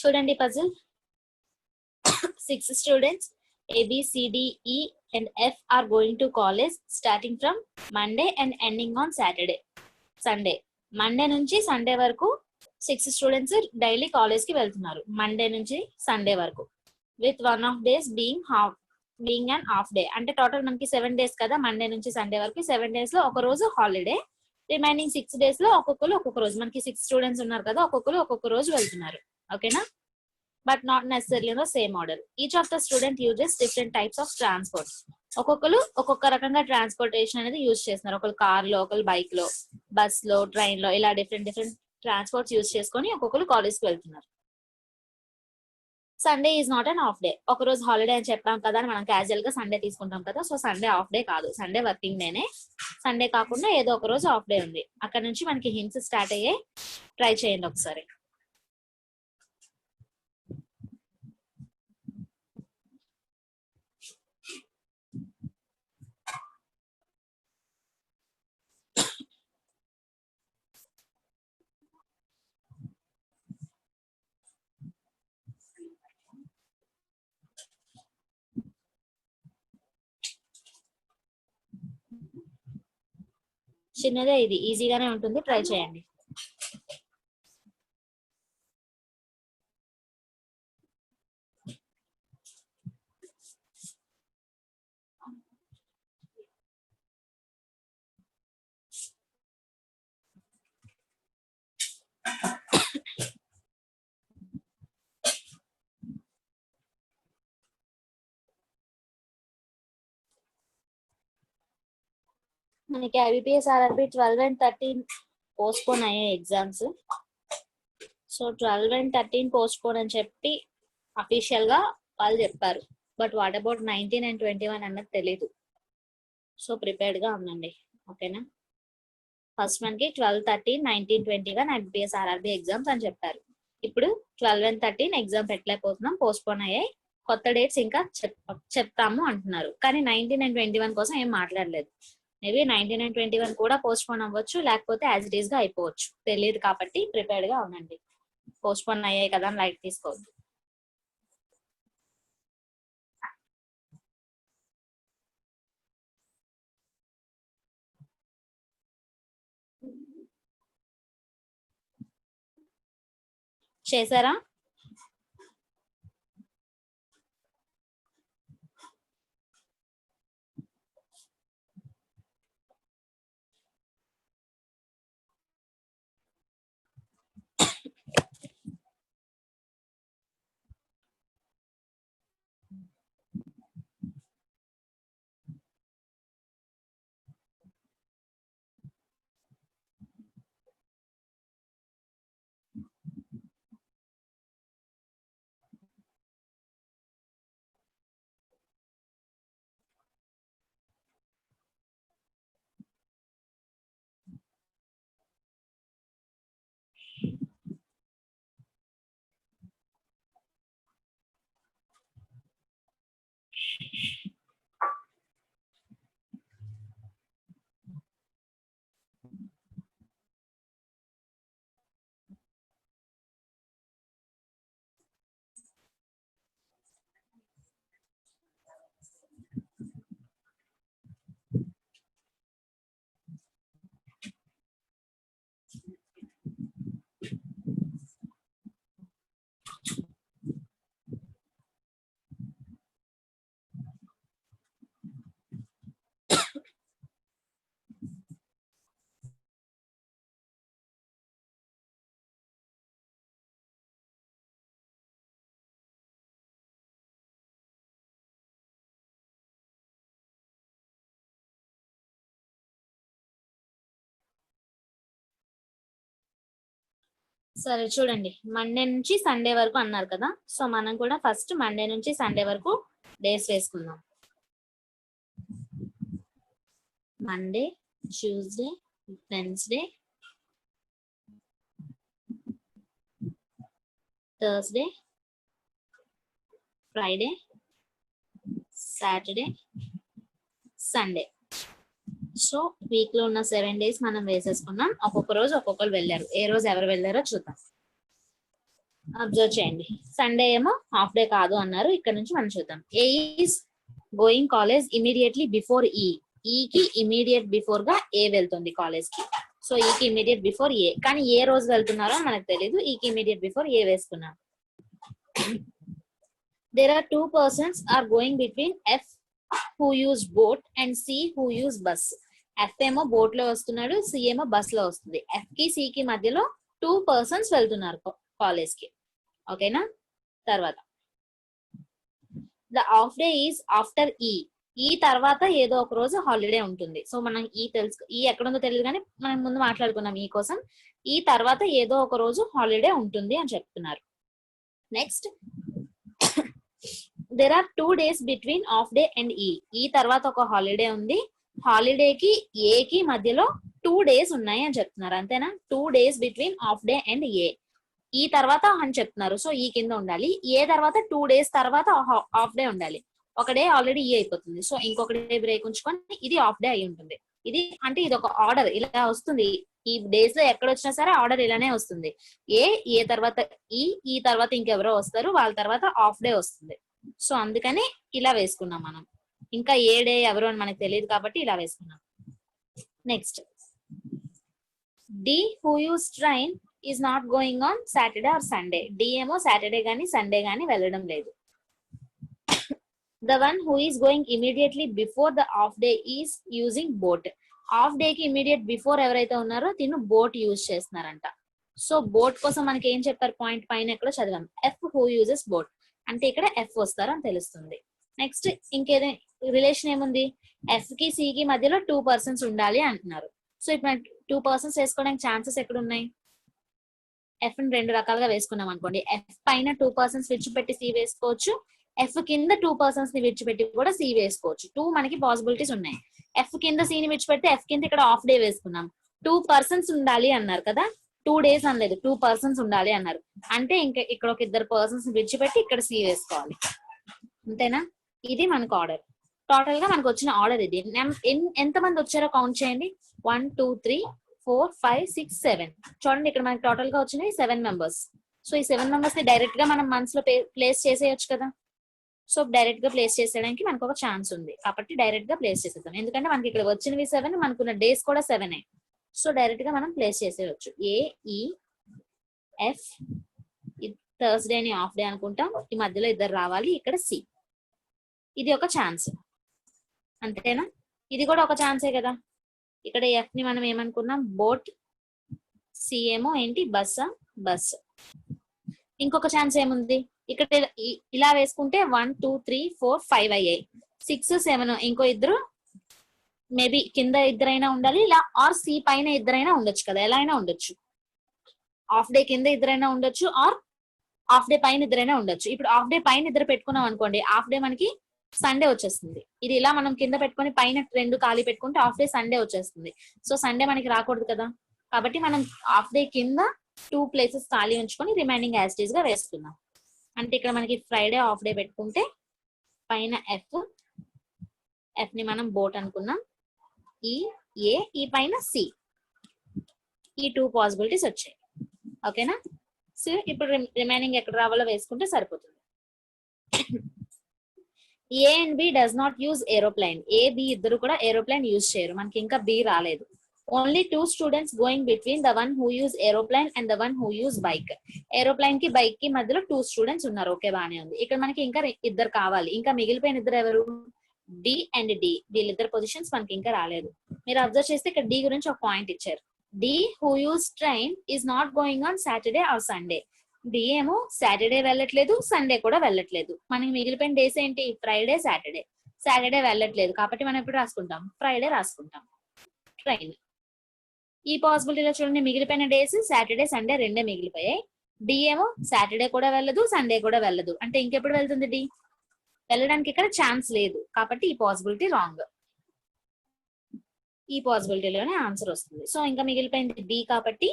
చూడండి puzzle. 6 students A, B, C, D, E and F are going to college starting from Monday and ending on Sunday. Monday నుంచి Sunday వరకు 6 students daily college కి వెళ్తున్నారు, Monday నుంచి Sunday వరకు. With 1 of days being an half day. అంటే total మనకి 7 days కదా, Monday నుంచి సండే వరకు. 7 days లో ఒక రోజు హాలిడే, రిమైనింగ్ 6 days లో ఒక్కొక్క రోజు. మనకి 6 స్టూడెంట్స్ ఉన్నారు కదా, ఒక్కొక్క రోజు వెళ్తున్నారు. ఓకేనా? But not necessarily in the same order. Each of the student uses different types of transport. ఒక్కొక్కరు ఒక్కొక్క రకంగా ట్రాన్స్పోర్టేషన్ అనేది యూజ్ చేస్తున్నారు. ఒకరు కార్ లో, ఒకరు బైక్ లో, బస్ లో, ట్రైన్ లో, ఇలా డిఫరెంట్ ట్రాన్స్పోర్ట్స్ యూజ్ చేసుకొని ఒక్కొక్కరు కాలేజ్కి వెళ్తున్నారు. Sunday is not an off day. ఒక రోజు హాలిడే అని చెప్పాం కదా అని మనం క్యాజువల్ గా సండే తీసుకుంటాం కదా, సో సండే ఆఫ్ డే కాదు, సండే వర్కింగ్ డేనే. సండే కాకుండా ఏదో ఒక రోజు ఆఫ్ డే ఉంది. అక్కడ నుంచి మనకి హింట్స్ స్టార్ట్ అయ్యే, ట్రై చేయండి ఒకసారి. చిన్నదే, ఇది ఈజీగానే ఉంటుంది, ట్రై చేయండి. మనకి IBPS RRB 12 and 13 పోస్ట్పోన్ అయ్యాయి ఎగ్జామ్స్. సో 12 and 13 పోస్ట్పోన్ అని చెప్పి అఫీషియల్ గా వాళ్ళు చెప్పారు. బట్ వాట్ అబౌట్ 19 and 21 అన్నది తెలీదు. సో ప్రిపేర్డ్ గా ఉండండి, ఓకేనా? ఫస్ట్ మనకి 12, 13, 19, 20 గా IBPS RRB ఎగ్జామ్స్ అని చెప్పారు. ఇప్పుడు 12 and 13 ఎగ్జామ్ పెట్టలేకపోతున్నాం, పోస్ట్పోన్ అయ్యాయి. కొత్త డేట్స్ ఇంకా చెప్తాము అంటున్నారు. కానీ 19 and 21 కోసం ఏం మాట్లాడలేదు. మేబీ 19 and 21 కూడా పోస్ట్పోన్ అవ్వచ్చు, లేకపోతే యాజ్ ఇట్ ఈస్ గా అయిపోవచ్చు, తెలియదు. కాబట్టి ప్రిపేర్డ్ గా ఉండండి. పోస్ట్పోన్ అయ్యాయి కదా అని లైట్ తీసుకోవద్దు. చేశారా? సరే చూడండి, మండే నుంచి సండే వరకు అన్నారు కదా, సో మనం కూడా ఫస్ట్ మండే నుంచి సండే వరకు డేస్ వేసుకుందాం. Monday, Tuesday, Wednesday, Thursday, Friday, Saturday, Sunday. So weak లో ఉన్న 7 days మనం వేసేసుకున్నాం. ఒక్కొక్క రోజు ఒక్కొక్కరు వెళ్ళారు. ఏ రోజు ఎవరు వెళ్ళారో చూద్దాం. అబ్జర్వ్ చేయండి. సండే ఏమో హాఫ్ డే కాదు అన్నారు. ఇక్కడ నుంచి మనం చూద్దాం. A is going college immediately before ఈకి ఇమీడియట్ బిఫోర్ గా ఏ వెళ్తుంది కాలేజ్ కి. సో ఈకి ఇమీడియట్ బిఫోర్ ఏ, కానీ ఏ రోజు వెళ్తున్నారో మనకు తెలియదు. ఈకి ఇమీడియట్ బిఫోర్ ఏ వేసుకున్నాం. There are two persons are going between F who use boat and C who use bus. F ఏమో బోట్ లో వస్తున్నాడు, C ఏమో బస్ లో వస్తుంది. F కి C కి మధ్యలో 2 persons వెళ్తున్నారు కాలేజ్ కి. ఓకేనా? తర్వాత the half day is after ఈ తర్వాత ఏదో ఒక రోజు హాలిడే ఉంటుంది. సో మనం తెలుసు, ఎక్కడ ఉందో తెలియదు కానీ మనం ముందు మాట్లాడుకున్నాం ఈ కోసం. ఈ తర్వాత ఏదో ఒక రోజు హాలిడే ఉంటుంది అని చెప్తున్నారు. Next there are 2 days between off day and ఈ తర్వాత ఒక హాలిడే ఉంది. హాలిడేకి ఏ కి మధ్యలో 2 days ఉన్నాయి అని చెప్తున్నారు. అంతేనా? 2 days between off day and ఈ తర్వాత అని చెప్తున్నారు. సో ఈ కింద ఉండాలి. ఏ తర్వాత 2 days తర్వాత ఆఫ్ డే ఉండాలి. ఒక డే ఆల్రెడీ ఈ అయిపోతుంది. సో ఇంకొక డే బ్రేక్ ఉంచుకొని ఇది ఆఫ్ డే అయి ఉంటుంది. ఇది అంటే ఇది ఒక ఆర్డర్ ఇలా వస్తుంది. ఈ డేస్ లో ఎక్కడ వచ్చినా సరే ఆర్డర్ ఇలానే వస్తుంది. ఏ తర్వాత ఈ తర్వాత ఇంకెవరో వస్తారు, వాళ్ళ తర్వాత ఆఫ్ డే వస్తుంది. సో అందుకని ఇలా వేసుకున్నాం మనం. ఇంకా ఏ డే ఎవరు అని మనకు తెలియదు కాబట్టి ఇలా వేసుకున్నాం. Next D who uses train is not going on Saturday or Sunday. D ఏమో సాటర్డే గానీ సండే గానీ వెళ్ళడం లేదు. The one who is going immediately before the off day is using boat. Off day కి ఇమీడియట్ బిఫోర్ ఎవరైతే ఉన్నారో తిను boat use చేస్తున్నారంట. సో బోట్ కోసం మనకి ఏం చెప్పారు పాయింట్ పైన ఎక్కడో చదివాం. ఎఫ్ హూ యూజెస్ బోట్ అంటే ఇక్కడ ఎఫ్ వస్తారు అని తెలుస్తుంది. నెక్స్ట్ ఇంకేదో రిలేషన్ ఏముంది? ఎఫ్ కి సి కి మధ్యలో 2 persons ఉండాలి అంటున్నారు. సో ఇప్పుడు 2 persons వేసుకోవడానికి ఛాన్సెస్ ఎక్కడ ఉన్నాయి? ఎఫ్ ని 2 రకాలుగా వేసుకున్నాం అనుకోండి. ఎఫ్ పైన 2 persons విడిచిపెట్టి సి వేసుకోవచ్చు. ఎఫ్ కింద 2 persons ని విడిచిపెట్టి కూడా సి వేసుకోవచ్చు. 2 మనకి పాసిబిలిటీస్ ఉన్నాయి. ఎఫ్ కింద సి ని విడిచిపెడితే ఎఫ్ కింద ఇక్కడ ఆఫ్ డే వేసుకున్నాం. 2 persons ఉండాలి అన్నారు కదా, 2 days అనలేదు, 2 persons ఉండాలి అన్నారు. అంటే ఇంకా ఇక్కడ ఒక 2 persons విడిచిపెట్టి ఇక్కడ సి వేసుకోవాలి. అంతేనా? ఇది మనకు ఆర్డర్. టోటల్ గా మనకు వచ్చిన ఆర్డర్ ఇది. ఎంత మంది వచ్చారో కౌంట్ చేయండి. 1 2 3 4 5 6 7. చూడండి ఇక్కడ మనకి టోటల్ గా వచ్చినాయి 7 members. సో ఈ 7 members ని డైరెక్ట్ గా మనం మనస్ లో ప్లేస్ చేసేయచ్చు కదా. సో డైరెక్ట్ గా ప్లేస్ చేసేయడానికి మనకు ఒక ఛాన్స్ ఉంది కాబట్టి డైరెక్ట్ గా ప్లేస్ చేసేద్దాం. ఎందుకంటే మనకి ఇక్కడ వచ్చినవి 7, మనకున్న డేస్ కూడా 7. సో డైరెక్ట్ గా మనం ప్లేస్ చేసేయచ్చు. ఎఫ్ థర్స్డే ని ఆఫ్ డే అనుకుంటాం. ఈ మధ్యలో 2 రావాలి. ఇక్కడ సి, ఇది ఒక ఛాన్స్. అంతేనా? ఇది కూడా ఒక ఛాన్సే కదా. ఇక్కడ ఎఫ్ ని మనం ఏమనుకున్నాం? బోట్. సి ఏమో ఏంటి? బస్. ఇంకొక ఛాన్స్ ఏముంది? ఇక్కడ ఇలా వేసుకుంటే 1 2 3 4 5 అయ్యాయి. 6 7 ఇంకో 2 మేబీ కింద 2 ఉండాలి, ఇలా ఆర్ సి పైన 2 ఉండొచ్చు కదా. ఎలా అయినా ఉండొచ్చు. హాఫ్ డే కింద 2 ఉండొచ్చు, ఆర్ హాఫ్ డే పైన 2 ఉండొచ్చు. ఇప్పుడు హాఫ్ డే పైన 2 పెట్టుకున్నాం అనుకోండి, హాఫ్ డే మనకి సండే వచ్చేస్తుంది. ఇది ఇలా మనం కింద పెట్టుకొని పైన 2 ఖాళీ పెట్టుకుంటే హాఫ్ డే సండే వచ్చేస్తుంది. సో సండే మనకి రాకూడదు కదా. కాబట్టి మనం హాఫ్ డే కింద 2 places ఖాళీ ఉంచుకొని రిమైనింగ్ యాజ్ ఇట్ ఈస్ గా వేసుకుందాం. అంటే ఇక్కడ మనకి ఫ్రైడే హాఫ్ డే పెట్టుకుంటే పైన ఎఫ్ ని మనం బోట్ అనుకున్నాం. ఈ పైన సి, ఈ 2 పాసిబిలిటీస్ వచ్చాయి. ఓకేనా? సో ఇప్పుడు రిమైనింగ్ ఎక్కడ రావాలో వేసుకుంటే సరిపోతుంది. A and B does not use aeroplane. A B ఇద్దరు కూడా ఏరోప్లేన్ యూజ్ చేయరు. మనకి ఇంకా బి రాలేదు. Only 2 students going between the one who use aeroplane and the one who use bike. Aeroplane కి బైక్ కి మధ్యలో 2 students ఉన్నారు. ఓకే, బానే ఉంది. ఇక్కడ మనకి ఇంకా 2 కావాలి. ఇంకా మిగిలిపోయిన 2 ఎవరు? D and D. వీళ్ళిద్దరు పొజిషన్స్ మనకి ఇంకా రాలేదు. మీరు అబ్జర్వ్ చేస్తే ఇక్కడ డి గురించి ఒక పాయింట్ ఇచ్చారు. D who use train is not going on Saturday or Sunday. D ఏమో సాటర్డే వెళ్ళట్లేదు, సండే కూడా వెళ్ళట్లేదు. మనకి మిగిలిపోయిన డేస్ ఏంటి? Friday, Saturday. సాటర్డే వెళ్ళట్లేదు కాబట్టి మనం ఎప్పుడు రాసుకుంటాం? ఫ్రైడే రాసుకుంటాం. ట్రైన్. ఈ పాసిబిలిటీలో చూడండి, మిగిలిపోయిన డేస్ సాటర్డే సండే 2 మిగిలిపోయాయి. డి ఏమో సాటర్డే కూడా వెళ్ళదు, సండే కూడా వెళ్ళదు. అంటే ఇంకెప్పుడు వెళ్తుంది డి? వెళ్ళడానికి ఇక్కడ ఛాన్స్ లేదు కాబట్టి ఈ పాసిబిలిటీ రాంగ్. ఈ పాసిబిలిటీలోనే ఆన్సర్ వస్తుంది. సో ఇంకా మిగిలిపోయింది బి కాబట్టి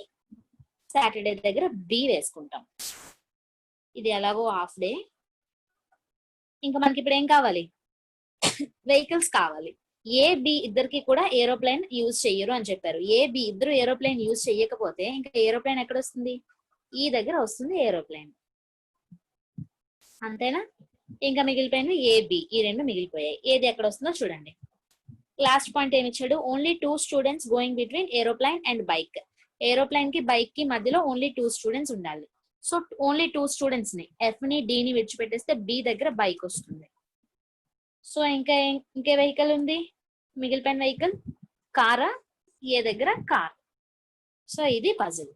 సాటర్డే దగ్గర బి వేసుకుంటాం. ఇది ఎలాగో హాఫ్ డే. ఇంకా మనకి ఇప్పుడు ఏం కావాలి? వెహికల్స్ కావాలి. ఏ బి ఇద్దరికి కూడా ఏరోప్లేన్ యూజ్ చెయ్యరు అని చెప్పారు. ఏ బి ఇద్దరు ఏరోప్లేన్ యూజ్ చెయ్యకపోతే ఇంకా ఏరోప్లేన్ ఎక్కడ వస్తుంది? ఈ దగ్గర వస్తుంది ఏరోప్లేన్. అంతేనా? ఇంకా మిగిలిపోయినవి ఏబి, ఈ రెండు మిగిలిపోయాయి. ఏది ఎక్కడ వస్తుందో చూడండి. లాస్ట్ పాయింట్ ఏమి ఇచ్చాడు? Only 2 students going between aeroplane and bike. Aeroplane కి బైక్ కి మధ్యలో ఓన్లీ 2 స్టూడెంట్స్ ఉండాలి. సో ఓన్లీ 2 స్టూడెంట్స్ ని, ఎఫ్ ని డి ని విడిచిపెట్టేస్తే బి దగ్గర బైక్ వస్తుంది. సో ఇంకే వెహికల్ ఉంది? మిగిలిపోయిన వెహికల్ కారా? ఏ దగ్గర కార్. సో ఇది పజిల్.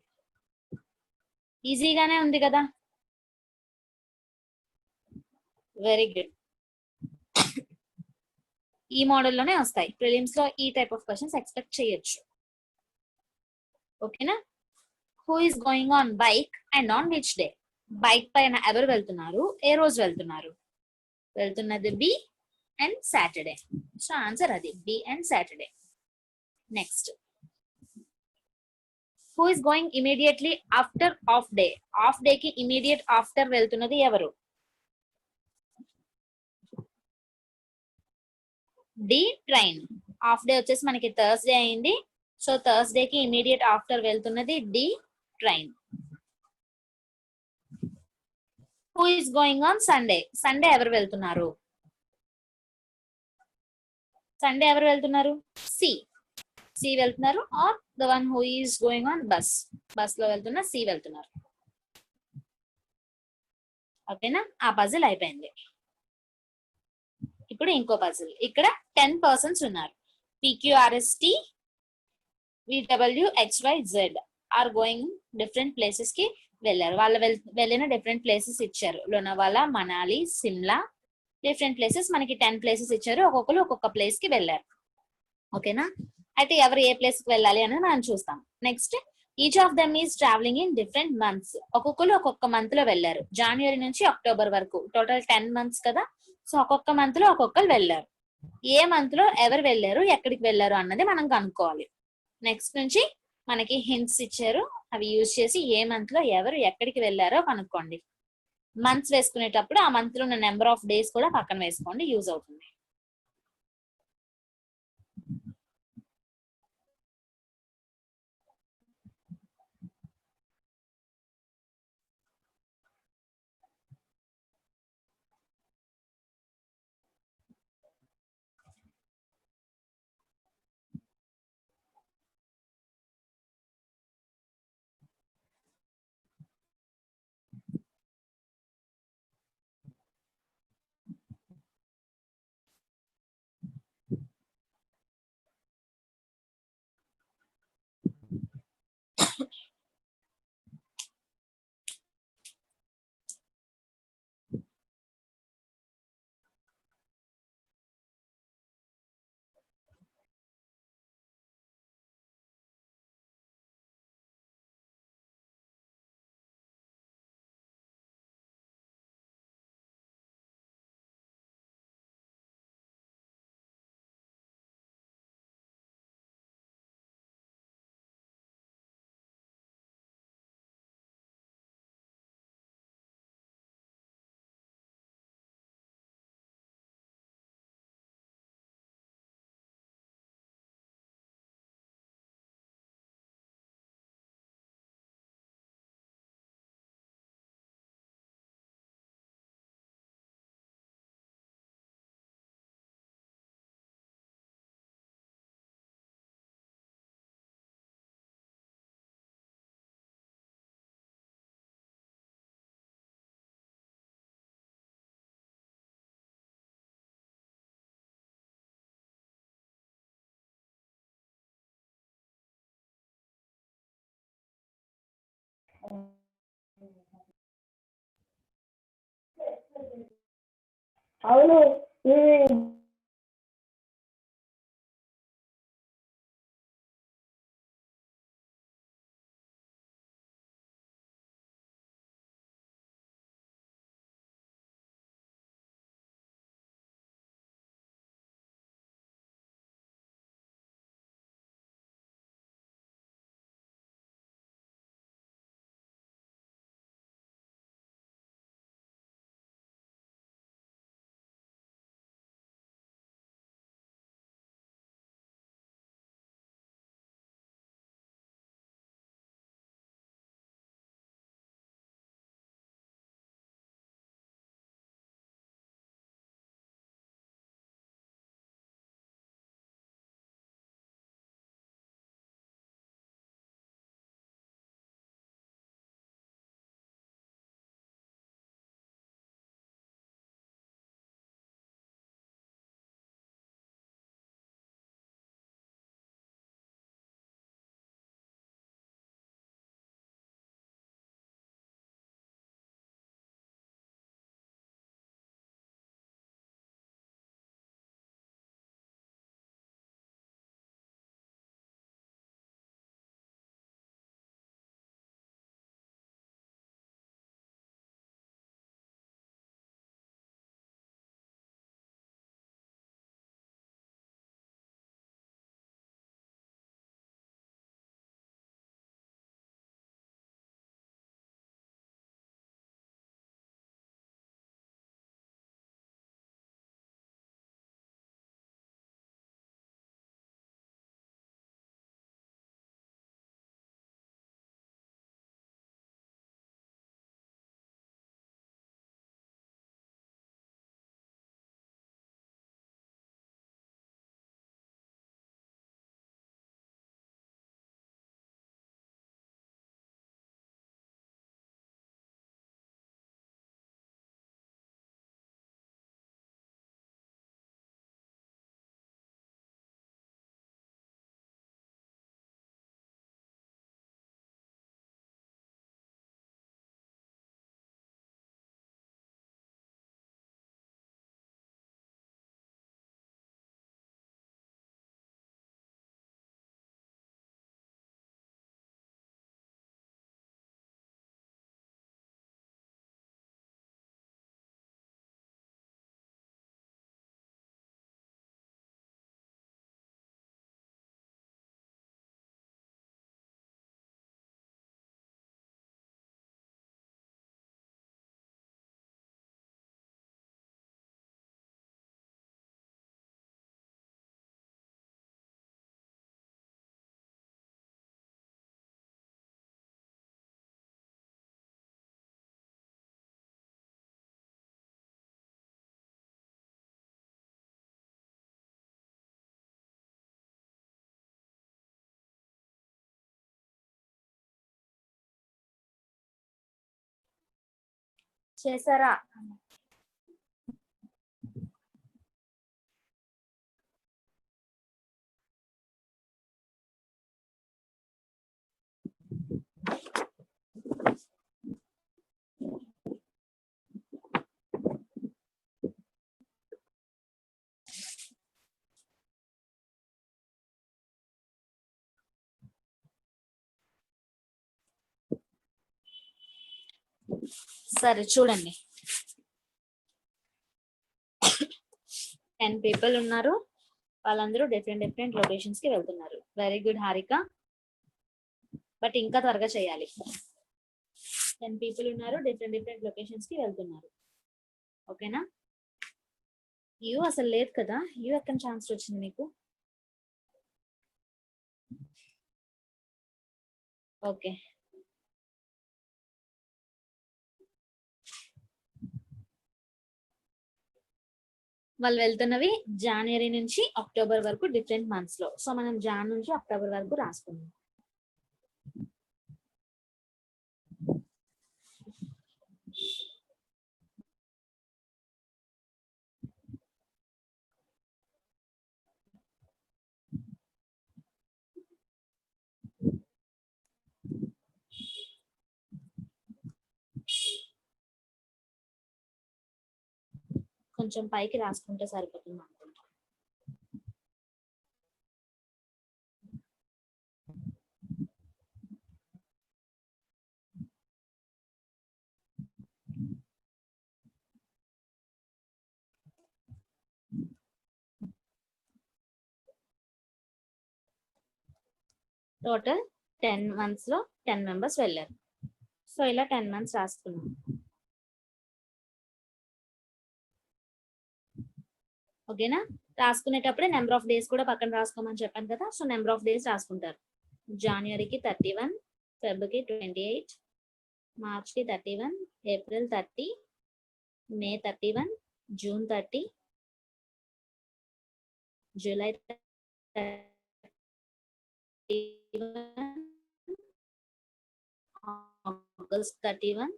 ఈజీగానే ఉంది కదా? Very good. ఈ మోడల్లోనే వస్తాయి ప్రిలిమ్స్ లో. ఈ టైప్ ఆఫ్ క్వశ్చన్స్ ఎక్స్పెక్ట్ చేయొచ్చు. ఓకేనా? Who is going on bike and on which day? Bike పైన ఎవరు వెళ్తున్నారు, ఏ రోజు వెళ్తున్నారు? వెళ్తున్నది B and Saturday. So answer అది, B and Saturday. Next, who is going immediately after off day? Off day కి ఇమీడియట్ ఆఫ్టర్ వెళ్తున్నది ఎవరు? D train. హాఫ్ డే వచ్చేసి మనకి థర్స్డే అయింది. సో థర్స్డే కి ఇమీడియట్ ఆఫ్టర్ వెళ్తున్నది D train. Who is going on Sunday? Sunday ఎవరు వెళ్తున్నారు? సండే ఎవరు వెళ్తున్నారు? సి. సి వెళ్తున్నారు. Or the one who is going on bus. Bus లో వెళ్తున్న సి వెళ్తున్నారు. ఓకేనా? ఆ పజిల్ అయిపోయింది. ఇప్పుడు ఇంకో పజిల్. ఇక్కడ 10 పర్సన్స్ ఉన్నారు. P Q R S T V W H Y Z are going different places కి వెళ్ళారు. వాళ్ళు వెళ్ళిన డిఫరెంట్ ప్లేసెస్ ఇచ్చారు. Lonavala, Manali, Shimla, different places. మనకి 10 ప్లేసెస్ ఇచ్చారు. ఒక్కొక్కరు ఒక్కొక్క ప్లేస్ కి వెళ్ళారు. ఓకేనా? అయితే ఎవరు ఏ ప్లేస్ కి వెళ్ళాలి అనేది మనం చూస్తాం. Next, each of them is travelling in different months. ఒక్కొక్కరు ఒక్కొక్క మంత్ లో వెళ్ళారు. జనవరి నుంచి అక్టోబర్ వరకు టోటల్ 10 మంత్స్ కదా. సో ఒక్కొక్క మంత్ లో ఒక్కొక్కరు వెళ్ళారు. ఏ మంత్ లో ఎవరు వెళ్ళారు, ఎక్కడికి వెళ్ళారు అన్నది మనం కనుక్కోవాలి. నెక్స్ట్ నుంచి మనకి హింట్స్ ఇచ్చారు. అవి యూజ్ చేసి ఏ మంత్ లో ఎవరు ఎక్కడికి వెళ్ళారో కనుక్కోండి. మంత్స్ వేసుకునేటప్పుడు ఆ మంత్ లో ఉన్న నెంబర్ ఆఫ్ డేస్ కూడా పక్కన వేసుకోండి, యూజ్ అవుతుంది. అవును. చేశారా? సరే చూడండి, 10 people ఉన్నారు. వాళ్ళందరూ డిఫరెంట్ లొకేషన్స్ కి వెళ్తున్నారు. వెరీ గుడ్ హారిక, బట్ ఇంకా త్వరగా చేయాలి. 10 people ఉన్నారు, డిఫరెంట్ లొకేషన్స్ కి వెళ్తున్నారు. ఓకేనా? యూ అసలు లేదు కదా, యూ ఎక్కడ ఛాన్స్ వచ్చింది మీకు? ఓకే, వాళ్ళు వెళ్తున్నవి జనవరి నుంచి అక్టోబర్ వరకు డిఫరెంట్ మంత్స్ లో. సో మనం జాన్ నుంచి అక్టోబర్ వరకు రాసుకున్నాం. కొంచెం పైకి రాసుకుంటే సరిపోతుంది అనుకుంటా. టోటల్ 10 months లో 10 members వెళ్ళారు. సో ఇలా 10 months రాసుకున్నాం. ఓకేనా? రాసుకునేటప్పుడే నెంబర్ ఆఫ్ డేస్ కూడా పక్కన రాసుకోమని చెప్పాను కదా. సో నెంబర్ ఆఫ్ డేస్ రాసుకుంటారు. జనవరికి 31, ఫెబ్రవరికి 28, మార్చ్కి 31, April 30, May 31, June 30, July 31, August 31,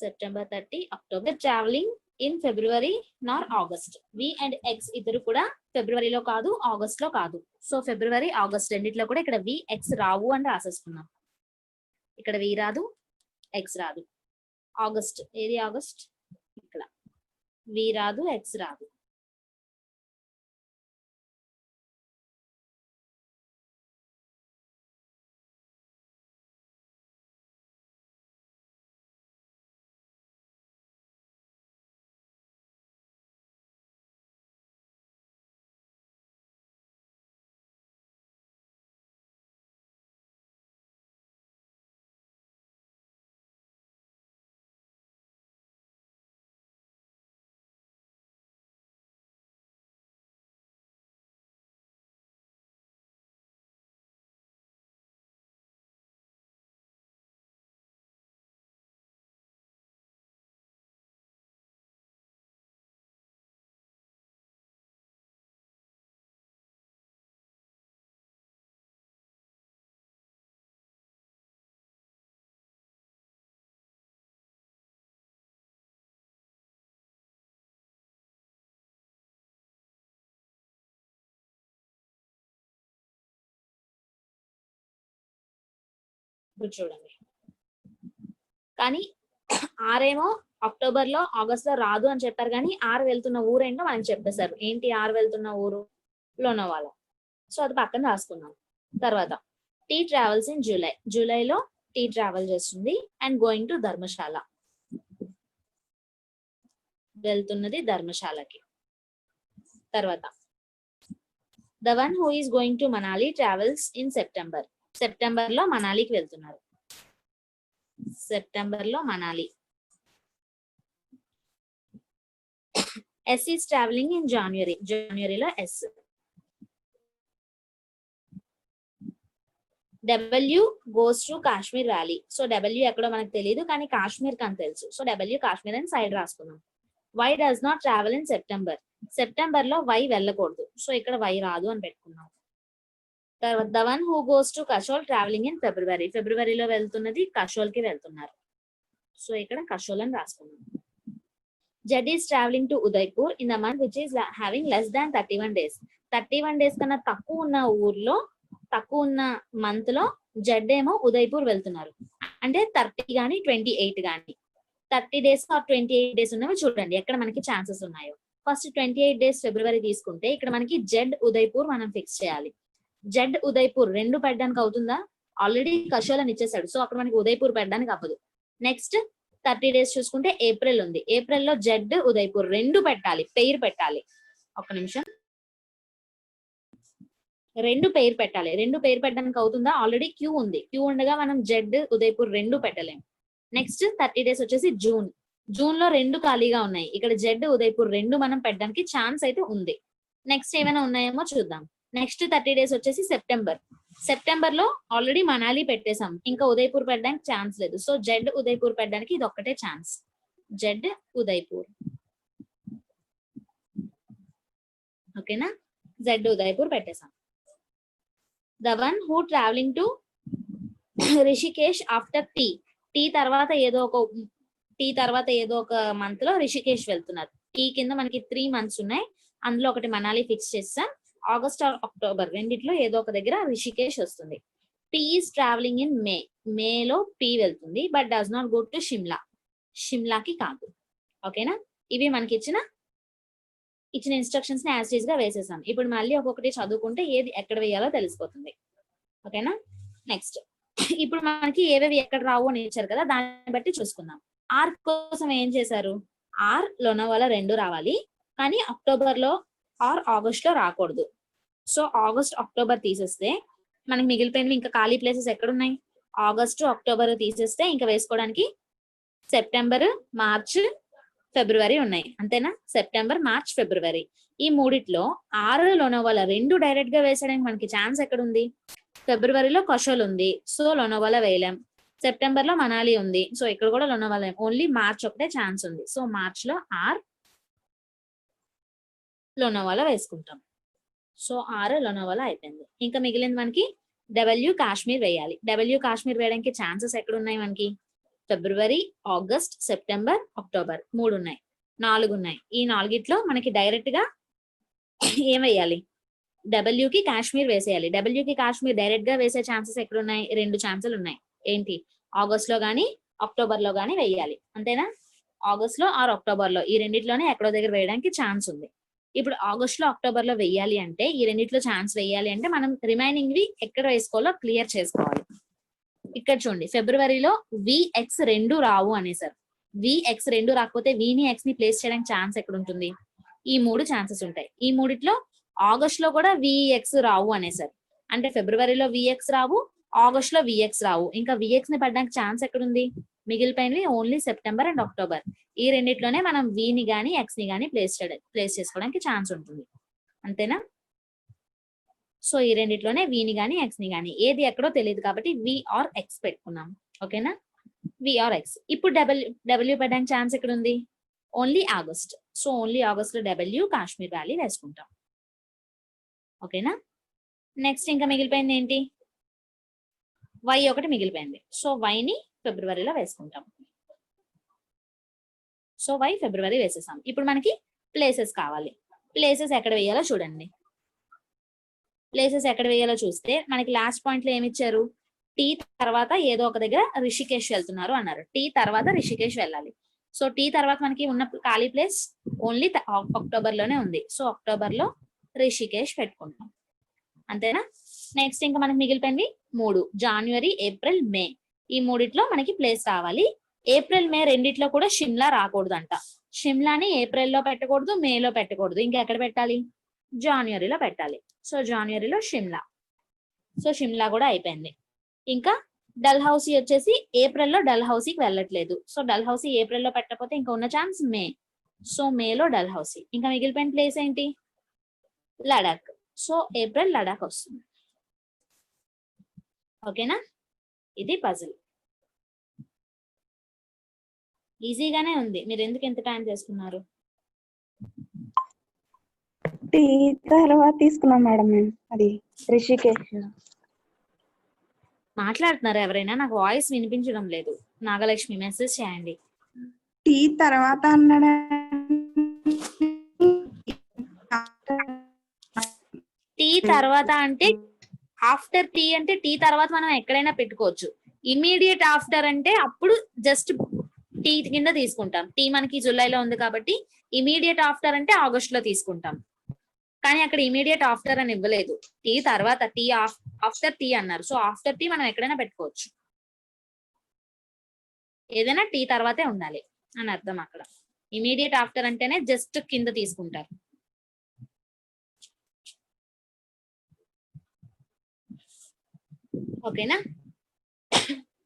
September 30, October. Travelling in February Nar August. We and X ఇద్దరు కూడా ఫిబ్రవరిలో కాదు, ఆగస్ట్ లో కాదు. సో ఫిబ్రవరి, ఆగస్ట్ రెండిట్లో కూడా ఇక్కడ వి ఎక్స్ రావు అని రాసేసుకున్నాం. ఇక్కడ వి రాదు, ఎక్స్ రాదు. ఆగస్ట్ ఏది? ఆగస్ట్ ఇక్కడ వి రాదు, ఎక్స్ రాదు. ఇప్పుడు చూడండి, కానీ ఆరేమో అక్టోబర్ లో, ఆగస్ట్ లో రాదు అని చెప్పారు. కానీ ఆరు వెళ్తున్న ఊరు ఏంటో మనకి చెప్పేశారు. ఏంటి ఆరు వెళ్తున్న ఊరు? లోనావాలా. సో అది పక్కన రాసుకున్నాం. తర్వాత టీ ట్రావెల్స్ ఇన్ జూలై. జూలైలో టీ ట్రావెల్ చేస్తుంది అండ్ గోయింగ్ టు ధర్మశాల. వెళ్తున్నది ధర్మశాలకి. తర్వాత the one who is going to Manali travels in September. September లో మనాలికి వెళ్తున్నారు. సెప్టెంబర్ లో Manali. S is travelling in January. జనవరిలో S. W goes to Kashmir valley. So W ఎక్కడో మనకు తెలియదు, కానీ కాశ్మీర్ కని తెలుసు. సో డబ్ల్యూ కాశ్మీర్ అని సైడ్ రాసుకున్నాం. Y does not travel in September. September లో వై వెళ్ళకూడదు. సో ఇక్కడ వై రాదు అని పెట్టుకున్నాం. తర్వాత the one who goes to Kasol travelling in February. ఫిబ్రవరిలో వెళ్తున్నది కషోల్ కి వెళ్తున్నారు. సో ఇక్కడ కషోల్ అని రాసుకున్నాం. Z is travelling to Udaipur in the month which is having less than 31 days. 31 days కన్నా తక్కువ ఉన్న ఊర్లో, తక్కువ ఉన్న మంత్ లో జడ్ ఏమో ఉదయ్పూర్ వెళ్తున్నారు. అంటే 30 కానీ 28 కానీ 30 days ఆర్ 28 days ఉన్నవి చూడండి ఎక్కడ మనకి ఛాన్సెస్ ఉన్నాయో. ఫస్ట్ 28 days ఫిబ్రవరి తీసుకుంటే ఇక్కడ మనకి జడ్ ఉదయ్పూర్ మనం ఫిక్స్ చేయాలి. జడ్ ఉదయ్పూర్ రెండు పెట్టడానికి అవుతుందా? ఆల్రెడీ కషోలని ఇచ్చేసాడు, సో అక్కడ మనకి ఉదయ్పూర్ పెట్టడానికి అవ్వదు. నెక్స్ట్ 30 days చూసుకుంటే ఏప్రిల్ ఉంది. ఏప్రిల్ లో జడ్ ఉదయ్పూర్ రెండు పెట్టాలి, పెయిర్ పెట్టాలి. ఒక్క నిమిషం, రెండు పెయిర్ పెట్టాలి. రెండు పెయిర్ పెట్టడానికి అవుతుందా? ఆల్రెడీ క్యూ ఉంది, క్యూ ఉండగా మనం జడ్ ఉదయ్పూర్ రెండు పెట్టలేము. నెక్స్ట్ 30 days వచ్చేసి జూన్. జూన్ లో రెండు ఖాళీగా ఉన్నాయి, ఇక్కడ జడ్ ఉదయ్పూర్ రెండు మనం పెట్టడానికి ఛాన్స్ అయితే ఉంది. నెక్స్ట్ ఏమైనా ఉన్నాయేమో చూద్దాం. నెక్స్ట్ 30 days వచ్చేసి సెప్టెంబర్. సెప్టెంబర్ లో ఆల్రెడీ మనాలి పెట్టేసాం, ఇంకా ఉదయ్పూర్ పెట్టడానికి ఛాన్స్ లేదు. సో జడ్ ఉదయ్పూర్ పెట్టడానికి ఇది ఒక్కటే ఛాన్స్, జడ్ ఉదయ్పూర్. ఓకేనా, జడ్ ఉదయ్పూర్ పెట్టేసాం. The one who traveling to Rishikesh after T తర్వాత ఏదో ఒక మంత్ లో రిషికేష్ వెళ్తున్నారు. టీ కింద మనకి 3 months ఉన్నాయి, అందులో ఒకటి మనాలి ఫిక్స్ చేస్తాం. ఆగస్ట్ ఆర్ అక్టోబర్ రెండిట్లో ఏదో ఒక దగ్గర రిషికేష్ వస్తుంది. పీ ఈస్ ట్రావెలింగ్ ఇన్ మేలో పీ వెళ్తుంది, but does not go to షిమ్లాకి కాదు. ఓకేనా, ఇవి మనకి ఇచ్చిన ఇన్స్ట్రక్షన్స్ ని యాజ్ టీజ్ గా వేసేసాం. ఇప్పుడు మళ్ళీ ఒక్కొక్కటి చదువుకుంటే ఏది ఎక్కడ వేయాలో తెలిసిపోతుంది. ఓకేనా, నెక్స్ట్ ఇప్పుడు మనకి ఏవేవి ఎక్కడ రావు అని ఇచ్చారు కదా, దాన్ని బట్టి చూసుకుందాం. ఆర్ కోసం ఏం చేశారు? ఆర్ లోనావాలా రెండు రావాలి, కానీ అక్టోబర్ లో ఆర్ ఆగస్ట్ లో రాకూడదు. సో ఆగస్ట్ అక్టోబర్ తీసేస్తే మనకి మిగిలిపోయినవి ఇంకా ఖాళీ ప్లేసెస్ ఎక్కడున్నాయి? ఆగస్టు అక్టోబర్ తీసేస్తే ఇంకా వేసుకోవడానికి సెప్టెంబర్, మార్చ్, ఫిబ్రవరి ఉన్నాయి. అంతేనా? సెప్టెంబర్, మార్చ్, ఫిబ్రవరి ఈ మూడిట్లో ఆరు లోనావాలా రెండు డైరెక్ట్ గా వేసడానికి మనకి ఛాన్స్ ఎక్కడుంది? ఫిబ్రవరిలో కషోల్ ఉంది, సో లోనావాలా వేయలేం. సెప్టెంబర్ లో మనాలి ఉంది, సో ఇక్కడ కూడా లోనావాలా. ఓన్లీ మార్చ్ ఒకటే ఛాన్స్ ఉంది, సో మార్చ్ లో ఆర్ లోనావాలా వేసుకుంటాం. సో ఆర్ లోనావాలా అయిపోయింది. ఇంకా మిగిలింది మనకి డబ్ల్యూ కాశ్మీర్ వేయాలి. డబ్ల్యూ కాశ్మీర్ వేయడానికి ఛాన్సెస్ ఎక్కడ ఉన్నాయి మనకి? ఫిబ్రవరి, ఆగస్ట్, సెప్టెంబర్, అక్టోబర్ 3 ఉన్నాయి, 4 ఉన్నాయి. ఈ 4గిట్లో మనకి డైరెక్ట్ గా ఏం వేయాలి? డబ్ల్యూకి కాశ్మీర్ వేసేయాలి. డబ్ల్యూకి కాశ్మీర్ డైరెక్ట్ గా వేసే ఛాన్సెస్ ఎక్కడ ఉన్నాయి? 2 ఛాన్సులు ఉన్నాయి. ఏంటి? ఆగస్ట్ లో గానీ అక్టోబర్ లో గానీ వేయాలి. అంతేనా? ఆగస్ట్ లో ఆర్ అక్టోబర్ లో ఈ రెండిట్లోనే ఎక్కడో దగ్గర వేయడానికి ఛాన్స్ ఉంది. ఇప్పుడు ఆగస్ట్ లో అక్టోబర్ లో వెయ్యాలి అంటే, ఈ రెండిట్లో ఛాన్స్ వేయాలి అంటే మనం రిమైనింగ్ వి ఎక్కడ వేసుకోవాలో క్లియర్ చేసుకోవాలి. ఇక్కడ చూడండి, ఫిబ్రవరిలో విఎక్స్ రెండు రావు అనేసారు. విఎక్స్ రెండు రాకపోతే విని ఎక్స్ ని ప్లేస్ చేయడానికి ఛాన్స్ ఎక్కడ ఉంటుంది? ఈ 3 ఛాన్సెస్ ఉంటాయి. ఈ మూడిట్లో ఆగస్ట్ లో కూడా విఎక్స్ రావు అనేసారు. అంటే ఫిబ్రవరిలో విఎక్స్ రావు, ఆగస్ట్ లో విఎక్స్ రావు. ఇంకా విఎక్స్ ని పడడానికి ఛాన్స్ ఎక్కడుంది? మిగిలిపోయినవి ఓన్లీ సెప్టెంబర్ అండ్ అక్టోబర్. ఈ రెండిట్లోనే మనం విని గానీ ఎక్స్ ని గానీ ప్లేస్ చేసుకోవడానికి ఛాన్స్ ఉంటుంది. అంతేనా? సో ఈ రెండిట్లోనే విని గానీ ఎక్స్ ని గానీ ఏది ఎక్కడో తెలియదు కాబట్టి వి ఆర్ ఎక్స్ పెట్టుకున్నాం. ఓకేనా, వి ఆర్ ఎక్స్. ఇప్పుడు డబ్ల్యూ పెట్టడానికి ఛాన్స్ ఎక్కడ ఉంది? Only August. So only August లో డబ్ల్యూ కాశ్మీర్ వ్యాలీ వేసుకుంటాం. ఓకేనా, నెక్స్ట్ ఇంకా మిగిలిపోయింది ఏంటి? వై ఒకటి మిగిలిపోయింది. సో వైని ఫిబ్రవరిలో వేసుకుంటాం. సో వై ఫిబ్రవరి వేసేసాం. ఇప్పుడు మనకి ప్లేసెస్ కావాలి. ప్లేసెస్ ఎక్కడ వేయాలో చూడండి. ప్లేసెస్ ఎక్కడ వేయాలో చూస్తే మనకి లాస్ట్ పాయింట్ లో ఏమి ఇచ్చారు? టీ తర్వాత ఏదో ఒక దగ్గర రిషికేష్ వెళ్తున్నారు అన్నారు. టీ తర్వాత రిషికేష్ వెళ్ళాలి. సో టీ తర్వాత మనకి ఉన్న ఖాళీ ప్లేస్ ఓన్లీ అక్టోబర్ లోనే ఉంది. సో అక్టోబర్ లో రిషికేష్ పెట్టుకుంటాం. అంతేనా? నెక్స్ట్ ఇంకా మనకి మిగిలిపోయింది 3, జనవరి, ఏప్రిల్, మే. ఈ మూడిట్లో మనకి ప్లేస్ రావాలి. ఏప్రిల్, మే రెండిట్లో కూడా షిమ్లా రాకూడదు అంట. షిమ్లాని ఏప్రిల్లో పెట్టకూడదు, మేలో పెట్టకూడదు. ఇంకా ఎక్కడ పెట్టాలి? జనవరిలో పెట్టాలి. సో జనవరిలో షిమ్లా. సో షిమ్లా కూడా అయిపోయింది. ఇంకా డల్హౌసీ వచ్చేసి ఏప్రిల్లో డల్హౌసీకి వెళ్ళట్లేదు. సో డల్హౌసీ ఏప్రిల్లో పెట్టకపోతే ఇంకా ఉన్న ఛాన్స్ మే. సో మేలో డల్హౌసీ. ఇంకా మిగిలిపోయిన ప్లేస్ ఏంటి? లడాక్. సో ఏప్రిల్ లడాక్ వస్తుంది. ఓకేనా, ఇది పజిల్. ఈజీగానే ఉంది, మీరు ఎందుకు ఎంత టైం చేసుకున్నారు? తర్వాత తీసుకున్నాం మేడం. అది రిషికేష్. మాట్లాడుతున్నారు ఎవరైనా? నాకు వాయిస్ వినిపించడం లేదు. నాగలక్ష్మి మెసేజ్ చేయండి. టీ తర్వాత అన్నాడు తర్వాత అంటే ఆఫ్టర్ టీ అంటే టీ తర్వాత మనం ఎక్కడైనా పెట్టుకోవచ్చు. ఇమీడియట్ ఆఫ్టర్ అంటే అప్పుడు జస్ట్ టీ కింద తీసుకుంటాం. టీ మనకి జూలైలో ఉంది కాబట్టి ఇమీడియట్ ఆఫ్టర్ అంటే ఆగస్ట్ లో తీసుకుంటాం. కానీ అక్కడ ఇమీడియట్ ఆఫ్టర్ అని ఇవ్వలేదు. టీ తర్వాత టీ ఆఫ్టర్ టీ అన్నారు. సో ఆఫ్టర్ టీ మనం ఎక్కడైనా పెట్టుకోవచ్చు. ఏదైనా టీ తర్వాతే ఉండాలి అని అర్థం అక్కడ. ఇమీడియట్ ఆఫ్టర్ అంటేనే జస్ట్ కింద తీసుకుంటారు. ఓకేనా?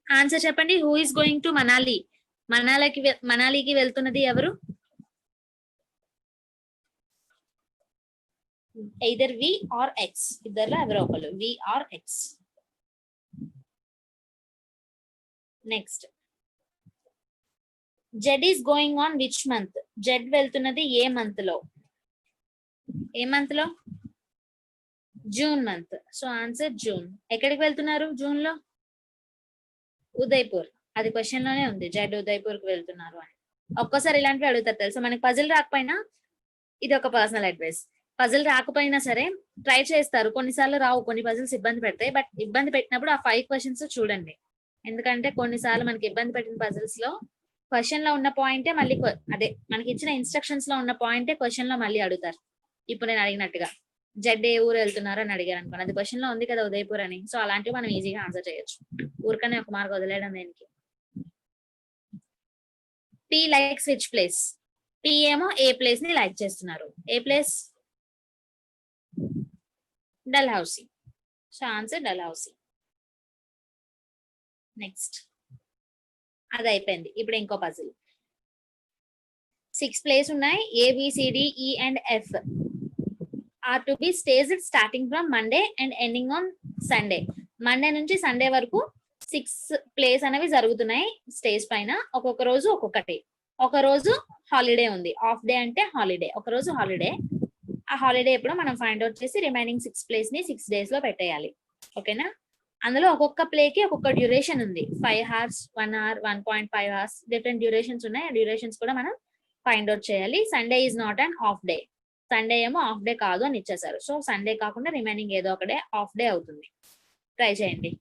ఆన్సర్ చెప్పండి. Who is going to Manali? మనాలికి వెళ్తున్నది ఎవరు? ఎయిదర్ వి ఆర్ ఎక్స్, ఇద్దరులో ఎవరో ఒకరు. V or X. Next, Z is going on which month? Z వెళ్తున్నది ఏ మంత్ లో? ఏ మంత్ లో? June month. So answer June. ఎక్కడికి వెళ్తున్నారు జూన్ లో? ఉదయ్పూర్. అది క్వశ్చన్ లోనే ఉంది, జెడ్ ఉదయ్పూర్ కి వెళ్తున్నారు అని. ఒక్కోసారి ఇలాంటివి అడుగుతారు తెలుసా. మనకి పజిల్ రాకపోయినా, ఇది ఒక పర్సనల్ అడ్వైస్, పజిల్ రాకపోయినా సరే ట్రై చేస్తారు. కొన్నిసార్లు రావు, కొన్ని పజిల్స్ ఇబ్బంది పెడతాయి. బట్ ఇబ్బంది పెట్టినప్పుడు ఆ 5 క్వశ్చన్స్ చూడండి. ఎందుకంటే కొన్నిసార్లు మనకి ఇబ్బంది పెట్టిన పజిల్స్ లో క్వశ్చన్ లో ఉన్న పాయింటే మళ్ళీ అదే మనకి ఇచ్చిన ఇన్స్ట్రక్షన్స్ లో ఉన్న పాయింటే క్వశ్చన్ లో మళ్ళీ అడుగుతారు. ఇప్పుడు నేను అడిగినట్టుగా జెడ్ ఏ ఊరు వెళ్తున్నారు అని అడిగారు అనుకోండి, అది క్వశ్చన్ లో ఉంది కదా ఉదయపూర్ అని. సో అలాంటివి మనం ఈజీగా ఆన్సర్ చేయొచ్చు. ఊరికనే ఒక మార్క్ వదిలేయడం దేనికి. P likes which place? P ఏమో ఏ ప్లేస్ ని లైక్ చేస్తున్నారు. ఏ place? Dalhousie. So answer Dalhousie. Next, అది అయిపోయింది. ఇప్పుడు ఇంకో పజిల్. 6 ప్లేస్ ఉన్నాయి. ABCDE and F are to be staged starting from Monday and ending on Sunday. Monday నుంచి సండే వరకు 6 ప్లేస్ అనేవి జరుగుతున్నాయి స్టేజ్ పైన. ఒక్కొక్క రోజు ఒక్కొక్కటి. ఒక రోజు హాలిడే ఉంది. ఆఫ్ డే అంటే హాలిడే, ఒక రోజు హాలిడే. ఆ హాలిడే ఎప్పుడు మనం ఫైండ్ అవుట్ చేసి రిమైనింగ్ 6 ప్లేస్ ని 6 డేస్ లో పెట్టేయాలి. ఓకేనా? అందులో ఒక్కొక్క ప్లే కి ఒక్కొక్క డ్యూరేషన్ ఉంది. 5 hours, 1 hour, 1.5 hours, different durations ఉన్నాయి. ఆ డ్యూరేషన్స్ కూడా మనం ఫైండ్ అవుట్ చేయాలి. Sunday is not an off day. Sunday ఏమో ఆఫ్ డే కాదు అని ఇచ్చేసారు. సో సండే కాకుండా రిమైనింగ్ ఏదో ఒక డే ఆఫ్ డే అవుతుంది. ట్రై చేయండి.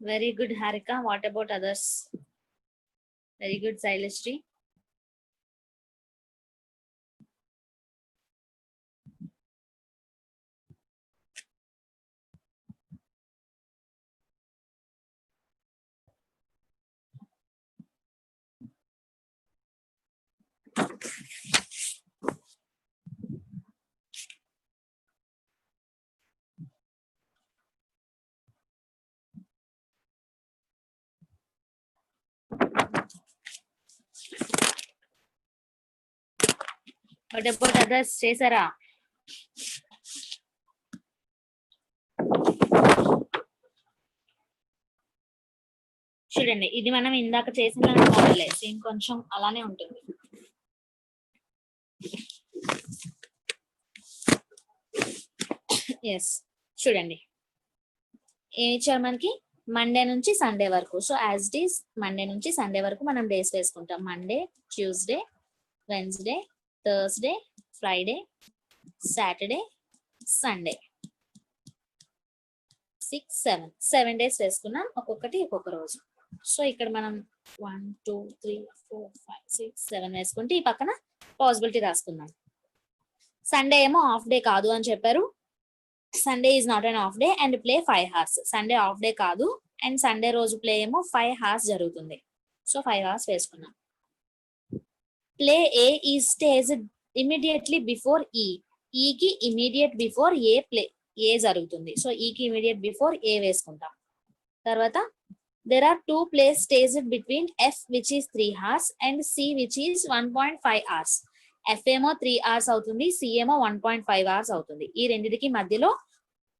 Very good, Harika. What about others? Very good, Sailashri. What about others? చేసారా? చూడండి, ఇది మనం ఇందాక చేసిన మోడలే, సేమ్ కొంచెం అలానే ఉంటుంది. ఎస్, చూడండి ఏం ఇచ్చారు మనకి, మండే నుంచి సండే వరకు. So as it is Monday నుంచి సండే వరకు మనం డేస్ వేసుకుంటాం. Monday, Tuesday, Wednesday, Thursday, Friday, Saturday, Sunday. 7 days వేసుకున్నాం, ఒక్కొక్కటి ఒక్కొక్క రోజు. సో ఇక్కడ మనం 1 2 3 4 5 6 7 వేసుకుంటే ఈ పక్కన పాసిబిలిటీ రాసుకుందాం. సండే ఏమో హాఫ్ డే కాదు అని చెప్పారు. Sunday is not an half day and play 5 hours. Sunday half day కాదు అండ్ సండే రోజు ప్లే ఏమో 5 hours జరుగుతుంది. సో 5 hours వేసుకున్నాం. Play A is stage immediately before ఈ. ఈకి ఇమీడియట్ బిఫోర్ ఏ ప్లే ఏ జరుగుతుంది. సో ఈకి ఇమీడియట్ బిఫోర్ ఏ వేసుకుంటాం. తర్వాత there are 2 plays staged between F which is 3 hours and C which is 1.5 hours. F ఏమో 3 hours అవుతుంది, C ఏమో 1.5 hours అవుతుంది. ఈ రెండిటికి మధ్యలో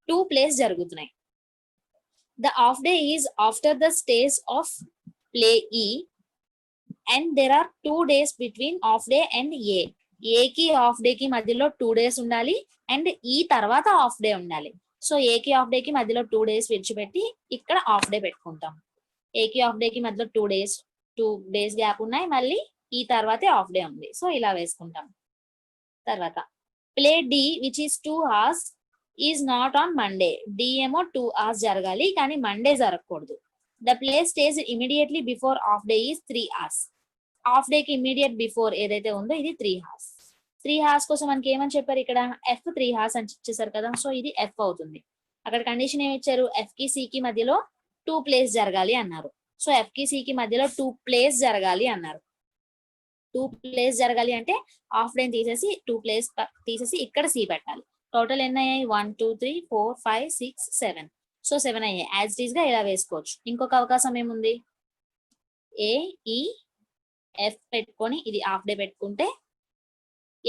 2 plays జరుగుతున్నాయి. The off day is after the stage of play E and there are 2 days between off day and A. A కి of day కి మధ్యలో 2 days ఉండాలి అండ్ ఈ తర్వాత ఆఫ్ డే ఉండాలి. సో ఏ కి ఆఫ్ డే కి మధ్యలో 2 days విడిచిపెట్టి ఇక్కడ ఆఫ్ డే పెట్టుకుంటాం. ఏ కి ఆఫ్ డే కి మధ్యలో 2 days గ్యాప్ ఉన్నాయి, మళ్ళీ ఈ తర్వాతే ఆఫ్ డే ఉంది. సో ఇలా వేసుకుంటాం. తర్వాత play D which is 2 hours is not on Monday. D ఏమో 2 hours జరగాలి కానీ మండే జరగకూడదు. The play stage immediately before off day is 3 hours. Off day కి ఇమీడియట్ బిఫోర్ ఏదైతే ఉందో ఇది 3 hours. 3 hours కోసం మనకి ఏమని చెప్పారు, ఇక్కడ ఎఫ్ 3 hours అని ఇచ్చేసారు కదా. సో ఇది ఎఫ్ అవుతుంది. అక్కడ కండిషన్ ఏమి ఇచ్చారు, ఎఫ్ కి సి కి మధ్యలో 2 plays జరగాలి అన్నారు. సో ఎఫ్ కి సి కి మధ్యలో 2 plays జరగాలి అన్నారు. 2 plays జరగాలి అంటే హాఫ్ డే తీసేసి 2 plays తీసేసి ఇక్కడ సి పెట్టాలి. టోటల్ ఎన్ని అయ్యాయి, 1 2 3 4 5 6 7. సో 7 అయ్యాయి. యాజ్ ఇట్ ఈస్ గా ఇలా వేసుకోవచ్చు. ఇంకొక అవకాశం ఏముంది, ఏ ఈ ఎఫ్ పెట్టుకొని ఇది హాఫ్ డే పెట్టుకుంటే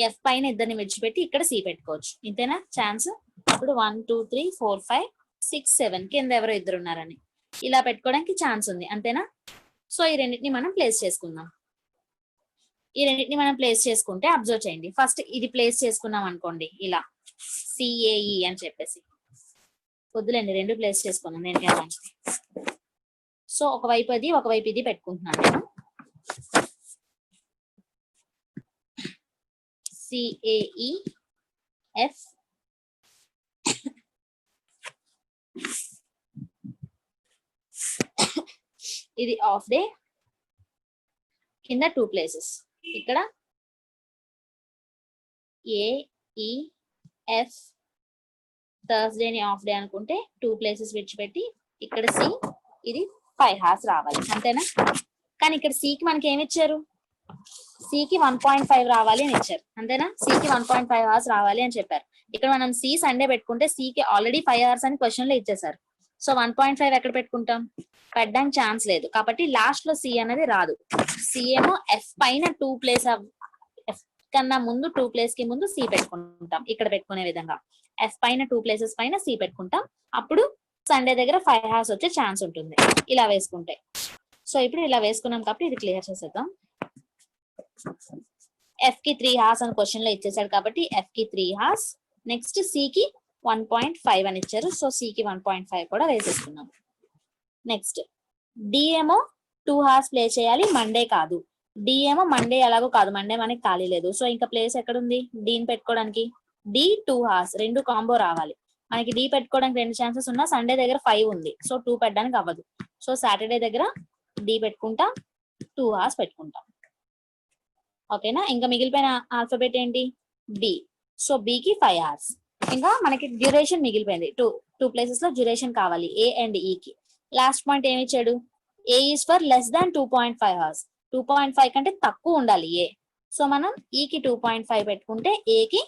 ఎఫ్ పైన ఇద్దరిని విడిచిపెట్టి ఇక్కడ సి పెట్టుకోవచ్చు. ఇంతేనా ఛాన్స్. ఇప్పుడు 1 2 3 4 5 6 7 కింద ఎవరో ఇద్దరు ఉన్నారని ఇలా పెట్టుకోవడానికి ఛాన్స్ ఉంది. అంతేనా. సో ఈ రెండింటిని మనం ప్లేస్ చేసుకుందాం. ఈ రెండింటిని మనం ప్లేస్ చేసుకుంటే అబ్జర్వ్ చేయండి. ఫస్ట్ ఇది ప్లేస్ చేసుకున్నాం అనుకోండి ఇలా సిఏఈ అని చెప్పేసి. వద్దులేండి, రెండు ప్లేస్ చేసుకున్నాం నేను. సో ఒకవైపు అది ఒకవైపు ఇది పెట్టుకుంటున్నాను నేను. సిఏఈ ఎఫ్ ఇది ఆఫ్ డే, కింద 2 places. ఇక్కడ ఏఈఎఫ్ థర్స్డేని ఆఫ్ డే అనుకుంటే 2 places విడిచిపెట్టి ఇక్కడ సి ఇది 5 hours రావాలి. అంతేనా. కానీ ఇక్కడ సికి మనకి ఏమి ఇచ్చారు, సికి 1.5 రావాలి అని ఇచ్చారు. అంతేనా. సికి 1.5 hours రావాలి అని చెప్పారు. ఇక్కడ మనం సి సండే పెట్టుకుంటే సికి ఆల్రెడీ 5 hours అని క్వశ్చన్ లో ఇచ్చేసారు. సో 1.5 ఎక్కడ పెట్టుకుంటాం, పెట్టడానికి ఛాన్స్ లేదు. కాబట్టి లాస్ట్ లో సి అనేది రాదు. సి ఏమో ఎఫ్ పైన 2 plays ఎఫ్ కన్నా ముందు 2 plays కి ముందు సి పెట్టుకుంటాం. ఇక్కడ పెట్టుకునే విధంగా ఎఫ్ పైన 2 places పైన సి పెట్టుకుంటాం. అప్పుడు సండే దగ్గర 5 hours వచ్చే ఛాన్స్ ఉంటుంది ఇలా వేసుకుంటే. సో ఇప్పుడు ఇలా వేసుకున్నాం కాబట్టి ఇది క్లియర్ చేసేద్దాం. ఎఫ్ కి 3 hours అని క్వశ్చన్ లో ఇచ్చేసాడు కాబట్టి ఎఫ్ కి 3 hours. నెక్స్ట్ సి కి 1.5 అని ఇచ్చారు. సో సి కి 1.5 కూడా వేసేసుకున్నాం. నెక్స్ట్ డి ఏమో 2 hours ప్లే చేయాలి, మండే కాదు. డి ఏమో మండే ఎలాగో కాదు, మండే మనకి ఖాళీ లేదు. సో ఇంకా ప్లేస్ ఎక్కడ ఉంది డీని పెట్టుకోవడానికి, డి 2 hours, రెండు కాంబో రావాలి. మనకి డి పెట్టుకోవడానికి 2 ఛాన్సెస్ ఉన్నా సండే దగ్గర 5 ఉంది, సో 2 పెట్టడానికి అవ్వదు. సో సాటర్డే దగ్గర డి పెట్టుకుంటా, 2 hours పెట్టుకుంటాం. ఓకేనా. ఇంకా మిగిలిపోయిన ఆల్ఫాబెట్ ఏంటి, బి. So బికి 5 hours. ఇంకా మనకి డ్యూరేషన్ మిగిలిపోయింది, టూ ప్లేసెస్ లో డ్యూరేషన్ కావాలి, ఏ అండ్ ఈకి. లాస్ట్ పాయింట్ ఏమి ఇచ్చాడు, ఏ is for less than 2.5 hours. 2.5 కంటే తక్కువ ఉండాలి ఏ. సో మనం ఈకి 2.5 పెట్టుకుంటే ఏకి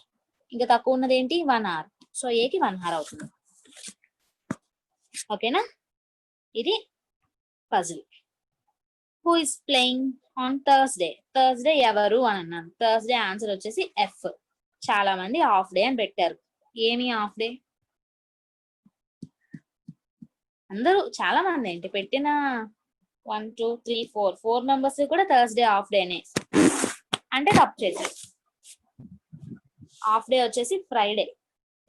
ఇంకా తక్కువ ఉన్నది ఏంటి, 1 hour. సో ఏకి 1 hour అవుతుంది. ఓకేనా. ఇది puzzle. Who is playing on Thursday. Thursday ఎవరు అని అన్నాను. థర్స్డే ఆన్సర్ వచ్చేసి ఎఫ్. చాలా మంది హాఫ్ డే అని పెట్టారు. ఏమి హాఫ్ డే, అందరూ చాలా మంది ఏంటి పెట్టిన 1 2 3 4 మెంబర్స్ కూడా థర్స్డే హాఫ్ డేనే అంటే తప్పు చేశారు. హాఫ్ డే వచ్చేసి ఫ్రైడే.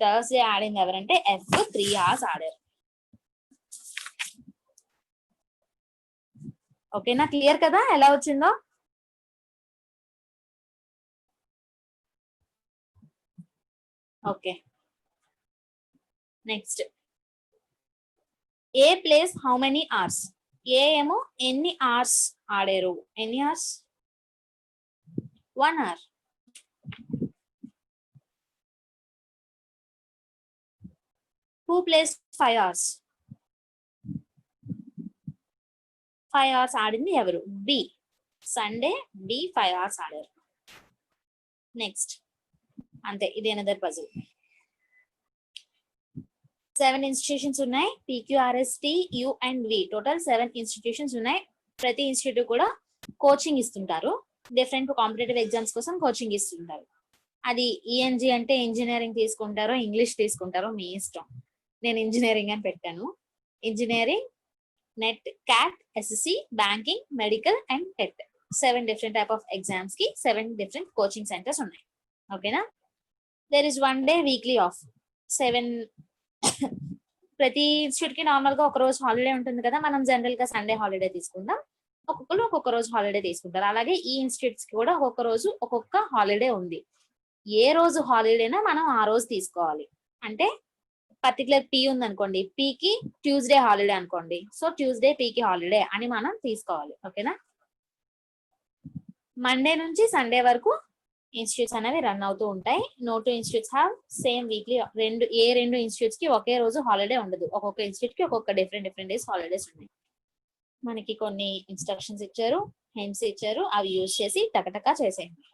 థర్స్డే ఆడింది ఎవరంటే ఎఫ్, 3 hours ఆడారు. ఓకేనా, క్లియర్ కదా ఎలా వచ్చిందో. Okay, next A place how many hours. A ఏమో ఎన్ని అవర్స్ ఆడారు, ఎన్ని hours, 1 hour. Who plays 5 hours. 5 hours ఆడింది ఎవరు, బి. సండే బి 5 hours ఆడారు. నెక్స్ట్ అంతే, ఇది అనదర్ పజిల్. 7 ఇన్స్టిట్యూషన్స్ ఉన్నాయి, P Q R S T U and V, total 7 institutions ఉన్నాయి. ప్రతి ఇన్స్టిట్యూట్ కూడా కోచింగ్ ఇస్తుంటారు, డిఫరెంట్ కాంపిటేటివ్ ఎగ్జామ్స్ కోసం కోచింగ్ ఇస్తుంటారు. అది ఈఎన్జి అంటే ఇంజనీరింగ్ తీసుకుంటారో ఇంగ్లీష్ తీసుకుంటారో మీ ఇష్టం. నేను ఇంజనీరింగ్ అని పెట్టాను. Engineering, NET, CAT, SSC, banking, medical and TET, 7 different type of exams కి 7 డిఫరెంట్ కోచింగ్ సెంటర్స్ ఉన్నాయి. ఓకేనా. There is 1 day weekly off. 7 ప్రతి ఇన్స్టిట్యూట్ కి నార్మల్ గా ఒక రోజు హాలిడే ఉంటుంది కదా, మనం జనరల్ గా సండే హాలిడే తీసుకుందాం. ఒక్కొక్కరు ఒక్కొక్క రోజు హాలిడే తీసుకుంటారు. అలాగే ఈ ఇన్స్టిట్యూట్స్ కి కూడా ఒక్కొక్క రోజు ఒక్కొక్క హాలిడే ఉంది. ఏ రోజు హాలిడేనా మనం ఆ రోజు తీసుకోవాలి. అంటే పర్టికులర్ పి ఉంది అనుకోండి, పికి ట్యూస్డే హాలిడే అనుకోండి, సో ట్యూస్డే పికి హాలిడే అని మనం తీసుకోవాలి. ఓకేనా. మండే నుంచి సండే వరకు ఇన్స్టిట్యూట్స్ అనేవి రన్ అవుతూ ఉంటాయి. No 2 institutes have same weekly. రెండు ఇన్స్టిట్యూట్స్ కి ఒకే రోజు హాలిడే ఉండదు. ఒక్కొక్క ఇన్స్టిట్యూట్ కి ఒక్కొక్క డిఫరెంట్ డేస్ హాలిడేస్ ఉన్నాయి. మనకి కొన్ని ఇన్స్ట్రక్షన్స్ ఇచ్చారు, హింట్స్ ఇచ్చారు, అవి యూజ్ చేసి టకటకా చేసేయండి.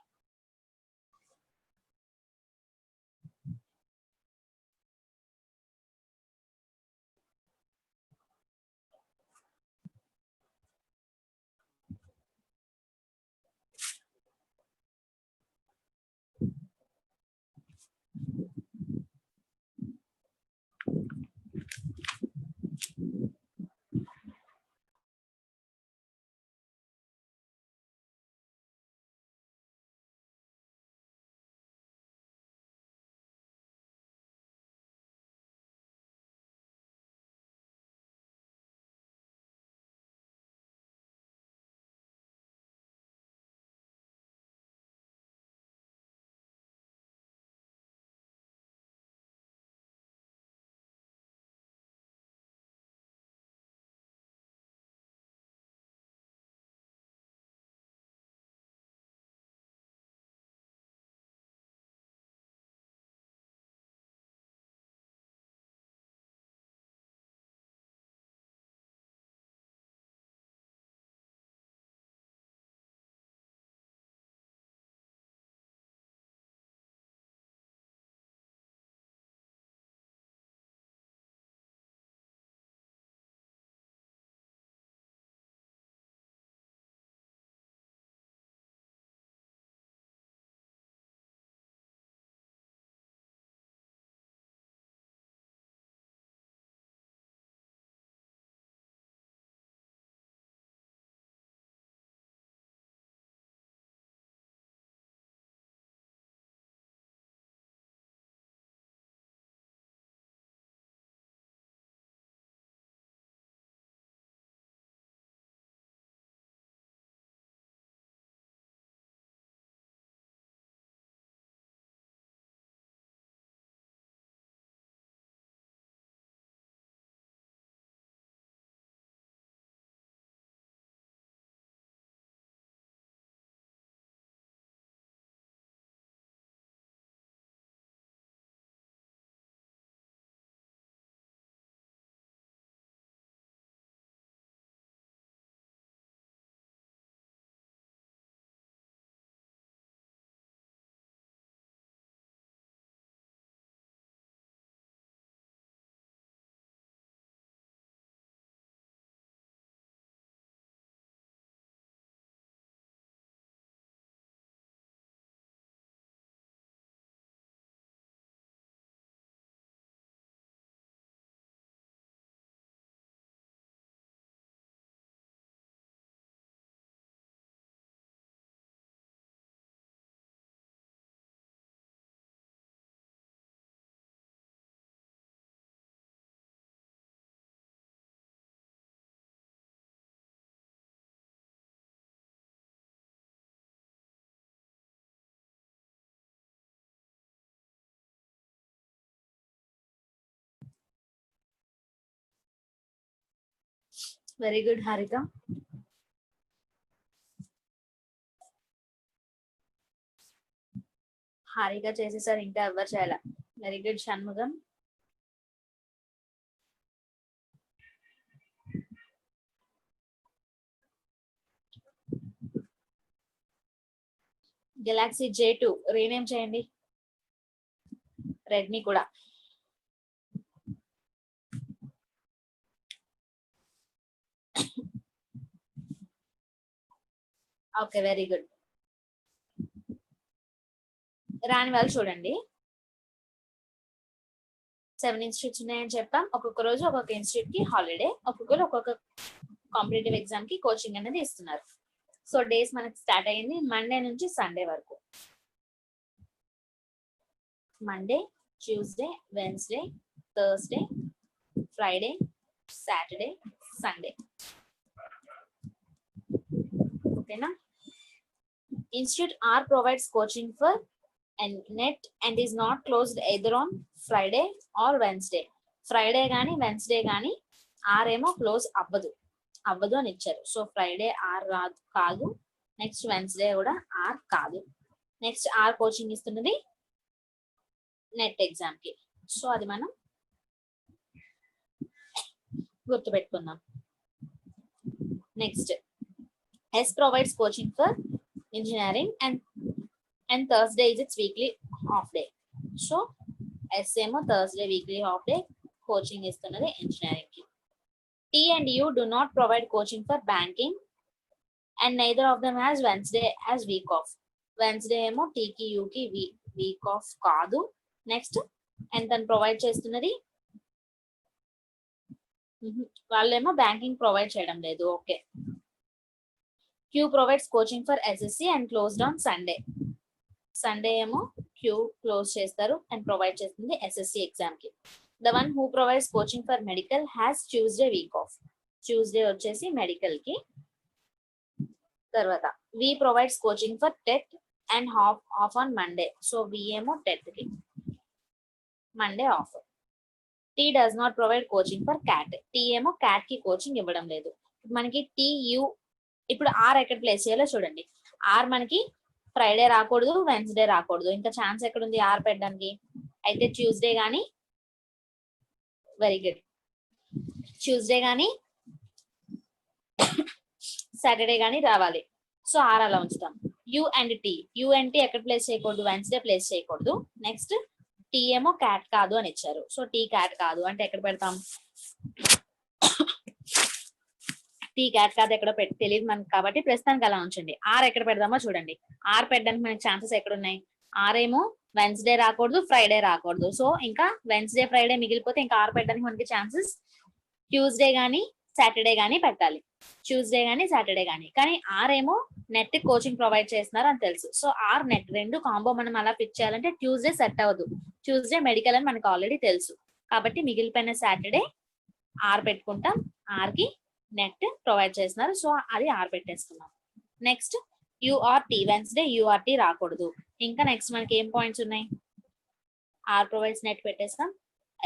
Very good Harika. హారిక చేసేసారు, ఇంకా ఎవరు చేయాల. Very good Shanmugam. Galaxy J2 rename చేయండి. రెడ్మీ కూడా. Okay very good. రాని వాళ్ళు చూడండి. 7 ఇన్స్టిట్యూట్స్ ఉన్నాయని చెప్పాం. ఒక్కొక్క రోజు ఒక్కొక్క ఇన్స్టిట్యూట్ కి హాలిడే, ఒక్కొక్కరు ఒక్కొక్క కాంపిటేటివ్ ఎగ్జామ్ కి కోచింగ్ అనేది ఇస్తున్నారు. సో డేస్ మనకి స్టార్ట్ అయ్యింది మండే నుంచి సండే వరకు. Monday, Tuesday, Wednesday, Thursday, Friday, Saturday, Sunday. ఓకేనా? Institute R provides coaching for NET and is not closed either on Friday or Wednesday. Friday కానీ Wednesday కానీ ఆర్ ఏమో క్లోజ్ అవ్వదు అని ఇచ్చారు. సో ఫ్రైడే ఆర్ కాదు, నెక్స్ట్ వెన్స్డే కూడా R కాదు. నెక్స్ట్ ఆర్ కోచింగ్ ఇస్తున్నది నెట్ ఎగ్జామ్ కి. సో అది మనం గుర్తుపెట్టుకుందాం. Next S provides coaching for engineering and Thursday is its weekly half day. So S ఏమో Thursday weekly half day coaching ఇస్తున్నది engineering కి. T and U do not provide coaching for banking and neither of them has Wednesday as week off. Wednesday ఏమో T కి U కి week off కాదు. Next and then provide చేస్తున్నది వాళ్ళేమో banking provide చేయడం లేదు. Okay. Q provides coaching for SSC and closed on Sunday. Sunday ఏమో Q close చేస్తారు and ప్రొవైడ్ చేస్తుంది SSC ఎగ్జామ్ కి. The one who provides coaching for medical has Tuesday week off. Tuesday వచ్చేసి medical కి. తర్వాత V provides coaching for TET and off on Monday. So V ఏమో TET కి, Monday off. T does not provide coaching for CAT. T ఏమో CAT కి coaching ఇవ్వడం లేదు. మనకి TU ఇప్పుడు ఆర్ ఎక్కడ ప్లేస్ చేయాలో చూడండి. ఆర్ మనకి ఫ్రైడే రాకూడదు, వెన్స్డే రాకూడదు. ఇంకా ఛాన్స్ ఎక్కడుంది ఆర్ పెట్టడానికి? అయితే ట్యూస్డే కానీ, వెరీ గుడ్, ట్యూస్డే కానీ సాటర్డే కానీ రావాలి. సో ఆర్ అలా ఉంచుతాం. యు అండ్ టీ ఎక్కడ ప్లేస్ చేయకూడదు? వెన్స్డే ప్లేస్ చేయకూడదు. నెక్స్ట్ టీ ఏమో క్యాట్ కాదు అని ఇచ్చారు. సో టీ క్యాట్ కాదు అంటే ఎక్కడ పెడతాం? టీ క్యాట్ కాదు ఎక్కడో తెలియదు మనకి కాబట్టి ప్రస్తుతానికి అలా ఉంచండి. ఆర్ ఎక్కడ పెడదామో చూడండి. ఆర్ పెట్టడానికి మనకి ఛాన్సెస్ ఎక్కడున్నాయి? ఆర్ ఏమో వెన్స్డే రాకూడదు, ఫ్రైడే రాకూడదు. సో ఇంకా వెన్స్డే ఫ్రైడే మిగిలిపోతే ఇంకా ఆర్ పెట్టడానికి మనకి ఛాన్సెస్ ట్యూస్డే గానీ సాటర్డే గానీ పెట్టాలి. ట్యూస్డే గానీ సాటర్డే గానీ. కానీ ఆర్ ఏమో నెట్ కోచింగ్ ప్రొవైడ్ చేస్తున్నారు అని తెలుసు. సో ఆర్ నెట్ రెండు కాంబో మనం అలా పిక్ చేయాలంటే ట్యూస్డే సెట్ అవ్వదు. ట్యూస్డే మెడికల్ అని మనకు ఆల్రెడీ తెలుసు కాబట్టి మిగిలిపోయిన సాటర్డే ఆర్ పెట్టుకుంటాం. ఆర్ కి నెట్ ప్రొవైడ్ చేస్తున్నారు. సో అది ఆర్ పెట్టేసుకున్నాం. నెక్స్ట్ యూఆర్టీ, వెన్స్డే యూఆర్టీ రాకూడదు. ఇంకా నెక్స్ట్ మనకి ఏం పాయింట్స్ ఉన్నాయి? ఆర్ ప్రొవైడ్స్ నెట్ పెట్టేస్తాం.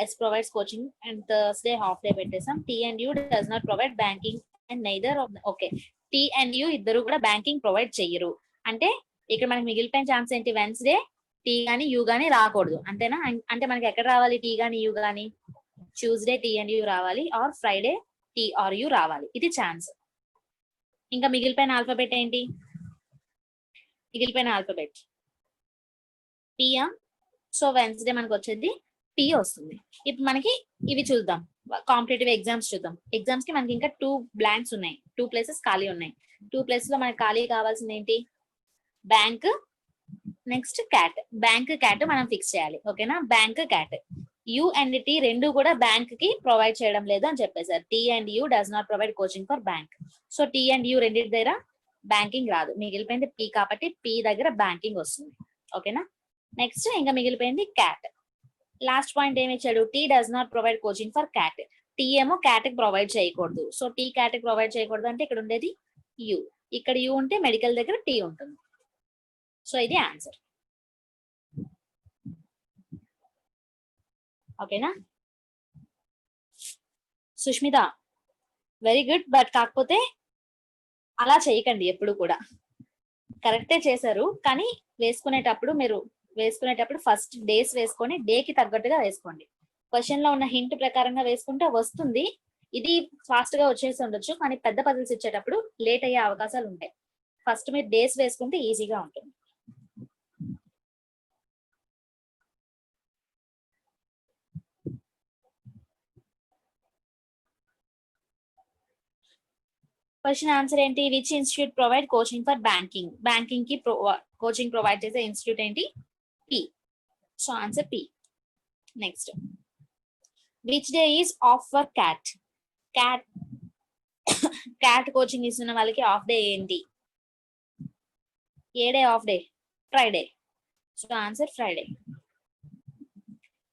S provides coaching and Thursday half day పెట్టేస్తాం. T and U does not provide banking and neither off. Okay, tea and you ఇద్దరు కూడా బ్యాంకింగ్ ప్రొవైడ్ చెయ్యరు. అంటే ఇక్కడ మనకి మిగిలిపోయిన ఛాన్స్ ఏంటి? వెన్స్డే టీ గానీ యూ గానీ రాకూడదు అంతేనా? అంటే మనకి ఎక్కడ రావాలి టీ గానీ యూ గానీ? ట్యూస్డే టీ అండ్ యూ రావాలి, or Friday T or U రావాలి. ఇది ఛాన్స్. ఇంకా మిగిలిపోయిన ఆల్ఫాబెట్ ఏంటి? మిగిలిపోయిన ఆల్ఫాబెట్ టీయా. సో వెన్స్డే మనకు వచ్చేది టీ వస్తుంది. ఇప్పుడు మనకి ఇవి చూద్దాం, కాంపిటేటివ్ ఎగ్జామ్స్ చూద్దాం. ఎగ్జామ్స్ కి మనకి ఇంకా 2 బ్లాంక్స్ ఉన్నాయి, 2 ప్లేసెస్ ఖాళీ ఉన్నాయి. 2 ప్లేసెస్ లో మనకి ఖాళీ కావాల్సింది ఏంటి? Bank, next CAT. Bank CAT మనం ఫిక్స్ చేయాలి. ఓకేనా? Bank CAT. U and T రెండు కూడా బ్యాంక్ కి ప్రొవైడ్ చేయడం లేదు అని చెప్పేసారు. T and U does not provide coaching for bank. So T and U రెండింటి దగ్గర బ్యాంకింగ్ రాదు. మిగిలిపోయింది పీ కాబట్టి పీ దగ్గర బ్యాంకింగ్ వస్తుంది. ఓకేనా? నెక్స్ట్ ఇంకా మిగిలిపోయింది క్యాట్. లాస్ట్ పాయింట్ ఏమి ఇచ్చాడు? T does not provide coaching for CAT. T ఏమో క్యాట్ కి ప్రొవైడ్ చేయకూడదు. సో టీ క్యాట్ కి ప్రొవైడ్ చేయకూడదు అంటే ఇక్కడ ఉండేది యూ. ఇక్కడ యూ ఉంటే మెడికల్ దగ్గర టీ ఉంటుంది. సో ఇది ఆన్సర్. ఓకేనా? Sushmita very good. బట్ కాకపోతే అలా చేయకండి ఎప్పుడు కూడా. కరెక్టే చేశారు, కానీ వేసుకునేటప్పుడు ఫస్ట్ డేస్ వేసుకొని డేకి తగ్గట్టుగా వేసుకోండి. క్వశ్చన్ లో ఉన్న హింట్ ప్రకారంగా వేసుకుంటే వస్తుంది. ఇది ఫాస్ట్ గా వచ్చేసి ఉండొచ్చు, కానీ పెద్ద పజిల్స్ ఇచ్చేటప్పుడు లేట్ అయ్యే అవకాశాలు ఉంటాయి. ఫస్ట్ మీరు డేస్ వేసుకుంటే ఈజీగా ఉంటుంది. క్వశ్చన్ ఆన్సర్ ఏంటి? Which institute provide coaching for banking? Banking కి కోచింగ్ ప్రొవైడ్ చేసే ఇన్స్టిట్యూట్ ఏంటి? P. So answer P. Next, which day is off for CAT? CAT coaching ఇస్తున్న వాళ్ళకి ఆఫ్ డే ఏంటి? ఏ day off day? Friday. So answer Friday.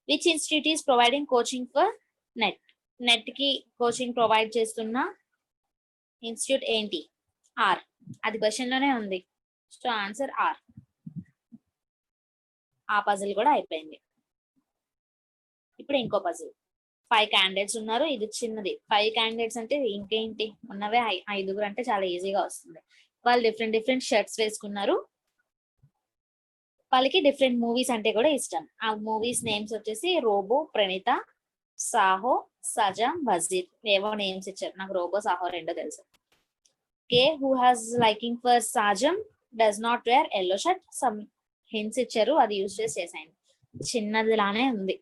Which institute is providing coaching for NET? NET కి coaching provide చేస్తున్న institute ఏంటి? R. అది question లోనే ఉంది. So answer R. ఆ పజిల్ కూడా అయిపోయింది. ఇప్పుడు ఇంకో పజిల్. 5 క్యాండిడేట్స్ ఉన్నారు. ఇది చిన్నది. 5 క్యాండిడేట్స్ అంటే ఇంకేంటి, ఉన్నవే 5 అంటే చాలా ఈజీగా వస్తుంది. వాళ్ళు డిఫరెంట్ షర్ట్స్ వేసుకున్నారు. వాళ్ళకి డిఫరెంట్ మూవీస్ అంటే కూడా ఇష్టం. ఆ మూవీస్ నేమ్స్ వచ్చేసి రోబో, ప్రణీత, సాహో, సజాం, వజీర్. ఏవో నేమ్స్ ఇచ్చారు. నాకు రోబో, సాహో రెండో తెలుసు. K who has liking for Sajam does not wear yellow shirt. Some hints ఇచ్చారు, అది యూజ్ చేసి చేసాను. చిన్నదిలానే ఉంది.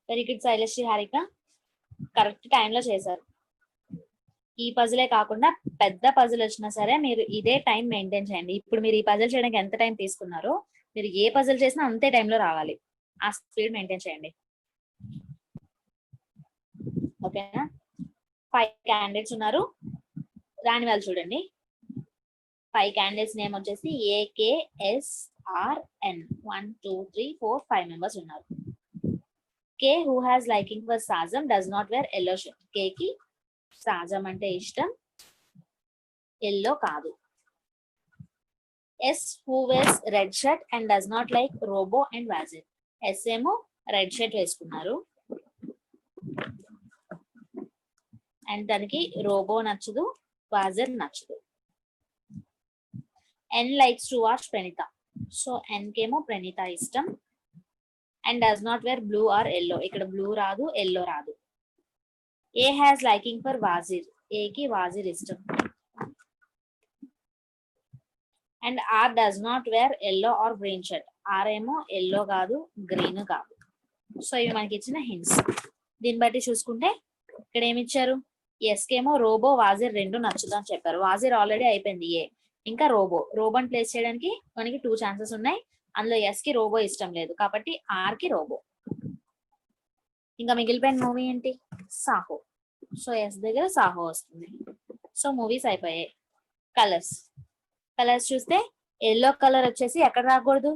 Very good Shailashri, Harika. Correct టైంలో చేశారు. ఈ పజిలే కాకుండా పెద్ద పజిల్ వచ్చినా సరే మీరు ఇదే టైం మెయింటైన్ చేయండి. ఇప్పుడు మీరు ఈ పజిల్ చేయడానికి ఎంత టైం తీసుకున్నారో మీరు ఏ పజిల్ చేసినా అంతే టైంలో రావాలి. ఆ స్పీడ్ మెయింటైన్ చేయండి. ఓకేనా? 5 క్యాండిడేట్స్ ఉన్నారు. రాని వాళ్ళు చూడండి. 5 క్యాండిడేట్స్ నేమ్ వచ్చేసి AKSRN. 1 2 3 4 5 మెంబర్స్ ఉన్నారు. K who has liking for Sazam does not wear yellow shirt. K కి సాజం అంటే ఇష్టం, ఎల్లో కాదు. S who wears red shirt and does not like Robo and Wazir. S ఏమో రెడ్ షర్ట్ వేసుకున్నారు and దానికి రోబో నచ్చదు, వాజర్ నచ్చదు. N likes to watch Pranita. So N కేమో ప్రణీత ఇష్టం and does not wear blue or yellow. ఇక్కడ blue రాదు, yellow రాదు. A has liking for Wazir. A కి వాజిర్ ఇష్టం and R does not wear yellow or green shirt. R ఏమో yellow కాదు, green కాదు. సో ఇవి మనకి ఇచ్చిన హింట్స్. దీన్ని బట్టి చూసుకుంటే ఇక్కడ ఏమి ఇచ్చారు? ఎస్ కేమో రోబో, వాజిర్ రెండు నచ్చుదు అని చెప్పారు. వాజిర్ ఆల్రెడీ అయిపోయింది. ఏ ఇంకా రోబోని ప్లేస్ చేయడానికి మనకి 2 ఛాన్సెస్ ఉన్నాయి. అందులో ఎస్ కి రోబో ఇష్టం లేదు కాబట్టి ఆర్ కి రోబో. ఇంకా మిగిలిపోయిన మూవీ ఏంటి? సాహో. సో ఎస్ దగ్గర సాహో వస్తుంది. సో మూవీస్ అయిపోయాయి. కలర్స్ చూస్తే ఎల్లో కలర్ వచ్చేసి ఎక్కడ రాకూడదు?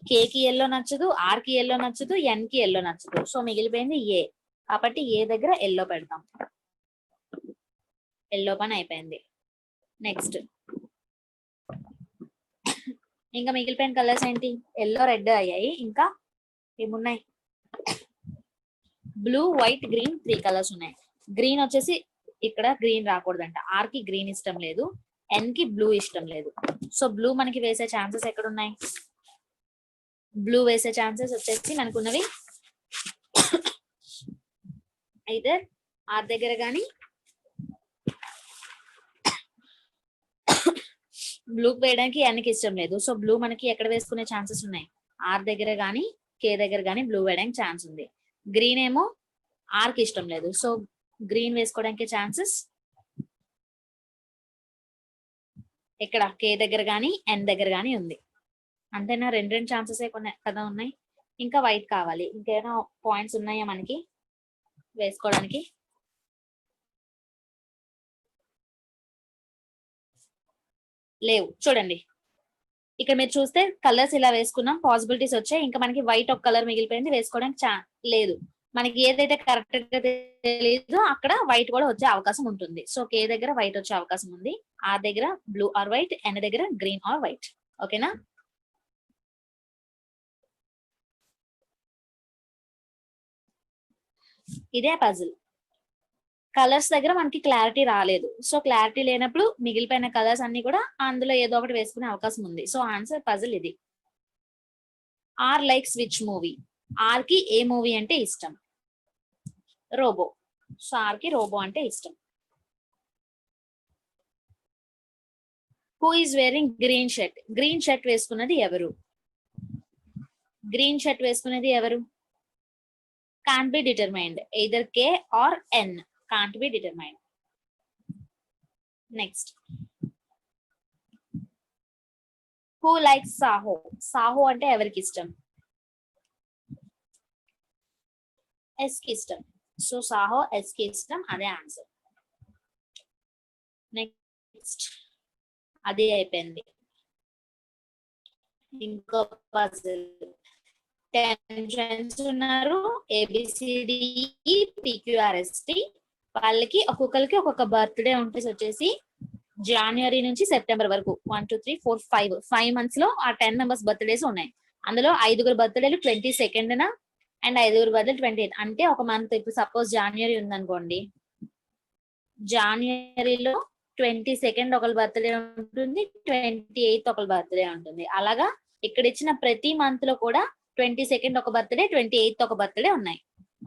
కే కి ఎల్లో నచ్చదు, ఆర్ కి ఎల్లో నచ్చదు, ఎన్ కి ఎల్లో నచ్చదు. సో మిగిలిపోయింది ఏ. కాబట్టి ఏ దగ్గర ఎల్లో పెడతాం. ఎల్లో పని అయిపోయింది. నెక్స్ట్ ఇంకా మిగిలిపోయిన కలర్స్ ఏంటి? ఎల్లో, రెడ్ అయ్యాయి. ఇంకా ఏమున్నాయి? బ్లూ, వైట్, గ్రీన్ 3 కలర్స్ ఉన్నాయి. గ్రీన్ వచ్చేసి ఇక్కడ గ్రీన్ రాకూడదంట. ఆర్ కి గ్రీన్ ఇష్టం లేదు, ఎన్ కి బ్లూ ఇష్టం లేదు. సో బ్లూ మనకి వేసే ఛాన్సెస్ ఎక్కడ ఉన్నాయి? బ్లూ వేసే ఛాన్సెస్ వచ్చేసి మనకున్నవి అయితే ఆర్ దగ్గర కానీ బ్లూ వేయడానికి ఎన్కి ఇష్టం లేదు. సో బ్లూ మనకి ఎక్కడ వేసుకునే ఛాన్సెస్ ఉన్నాయి? ఆర్ దగ్గర కానీ కే దగ్గర కానీ బ్లూ వేయడానికి ఛాన్స్ ఉంది. గ్రీన్ ఏమో ఆర్ కి ఇష్టం లేదు. సో గ్రీన్ వేసుకోవడానికి ఛాన్సెస్ ఇక్కడ కే దగ్గర కానీ ఎన్ దగ్గర కానీ ఉంది. అంతేనా? రెండు ఛాన్సెస్ కదా ఉన్నాయి. ఇంకా వైట్ కావాలి. ఇంకేమైనా పాయింట్స్ ఉన్నాయా మనకి వేసుకోవడానికి? లేవు. చూడండి ఇక్కడ మీరు చూస్తే కలర్స్ ఇలా వేసుకున్నాం, పాసిబిలిటీస్ వచ్చాయి. ఇంకా మనకి వైట్ ఒక కలర్ మిగిలిపోయింది, వేసుకోవడానికి లేదు. మనకి ఏదైతే కరెక్ట్ గా తెలియదో అక్కడ వైట్ కూడా వచ్చే అవకాశం ఉంటుంది. సో కే దగ్గర వైట్ వచ్చే అవకాశం ఉంది, ఆర్ దగ్గర బ్లూ ఆర్ వైట్, ఎన్ దగ్గర గ్రీన్ ఆర్ వైట్. ఓకేనా? ఇదే పజిల్. కలర్స్ దగ్గర మనకి క్లారిటీ రాలేదు. సో క్లారిటీ లేనప్పుడు మిగిలిపోయిన కలర్స్ అన్ని కూడా అందులో ఏదో ఒకటి వేసుకునే అవకాశం ఉంది. సో ఆన్సర్ పజిల్ ఇది. R likes which movie? R కి ఏ మూవీ అంటే ఇష్టం? రోబో. సో ఆర్ కి రోబో అంటే ఇష్టం. Who is wearing green shirt? Green shirt వేసుకున్నది ఎవరు? గ్రీన్ షర్ట్ వేసుకున్నది ఎవరు? Can't be determined. Either K or N. Can't be determined. Next who likes Saaho? Saaho అంటే ఎవరికి ఇష్టం? ఎస్ కి ఇష్టం. సో సాహో ఎస్ కి ఇష్టం, అదే ఆన్సర్. నెక్స్ట్ అదే అయిపోయింది. ఇంకో పజిల్. 10 ఫ్రెండ్స్ ఉన్నారు, ఏబిసిడిఈ పిక్యూఆర్ఎస్టి. వాళ్ళకి ఒక్కొక్కరికి ఒక్కొక్క బర్త్డే ఉంటుంది. వచ్చేసి జనవరి నుంచి సెప్టెంబర్ వరకు 1 2 3 4 5 మంత్స్ లో ఆ 10 మెంబర్స్ బర్త్డేస్ ఉన్నాయి. అందులో 5గురు బర్త్డేలు 22nd అండ్ 5గురు బర్త్డే 28. అంటే ఒక మంత్, ఇప్పుడు సపోజ్ జనవరి ఉందనుకోండి, జనవరిలో 22nd ఒకరి బర్త్డే ఉంటుంది, 28th ఒకరి బర్త్డే ఉంటుంది. అలాగా ఇక్కడ ఇచ్చిన ప్రతి మంత్ లో కూడా 22nd ఒక బర్త్డే, 28th ఒక బర్త్డే ఉన్నాయి.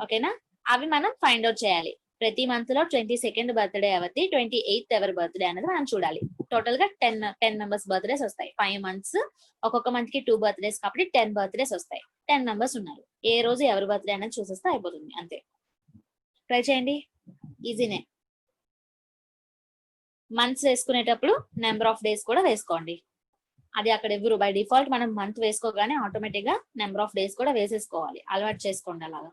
ఓకేనా? అవి మనం ఫైండ్ అవుట్ చేయాలి. ప్రతి మంత్ లో 22nd బర్త్డే ఎవరిది, 28th ఎవరి బర్త్డే అనేది మనం చూడాలి. టోటల్ గా 10 మెంబర్స్ బర్త్డేస్ వస్తాయి. 5 మంత్స్, ఒక్కొక్క మంత్ కి 2 బర్త్డేస్ కాబట్టి 10 బర్త్డేస్ వస్తాయి. 10 మెంబర్స్ ఉన్నారు. ఏ రోజు ఎవరి బర్త్డే అనేది చూసేస్తే అయిపోతుంది. అంతే. ట్రై చేయండి, ఈజీనే. మంత్స్ వేసుకునేటప్పుడు నెంబర్ ఆఫ్ డేస్ కూడా వేసుకోండి. అది అక్కడ ఎవరు బై డిఫాల్ట్ మనం మంత్ వేసుకోగానే ఆటోమేటిక్ గా నెంబర్ ఆఫ్ డేస్ కూడా వేసేసుకోవాలి. అలవాటు చేసుకోండి అలాగా.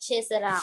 చేసారా?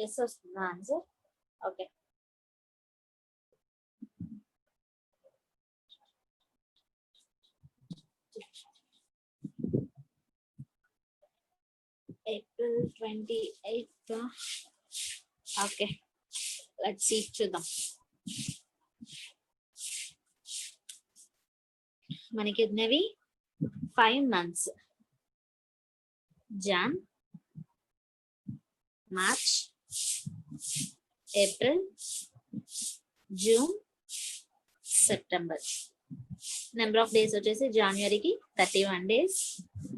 ఎస్ వస్తుందా answer? Okay. April 28th. Okay, let's see, చూద్దాం. మనకి ఉన్నవి 5 months. Jan, March, April, June, September. Number of days వచ్చేసి జనవరికి 31 days,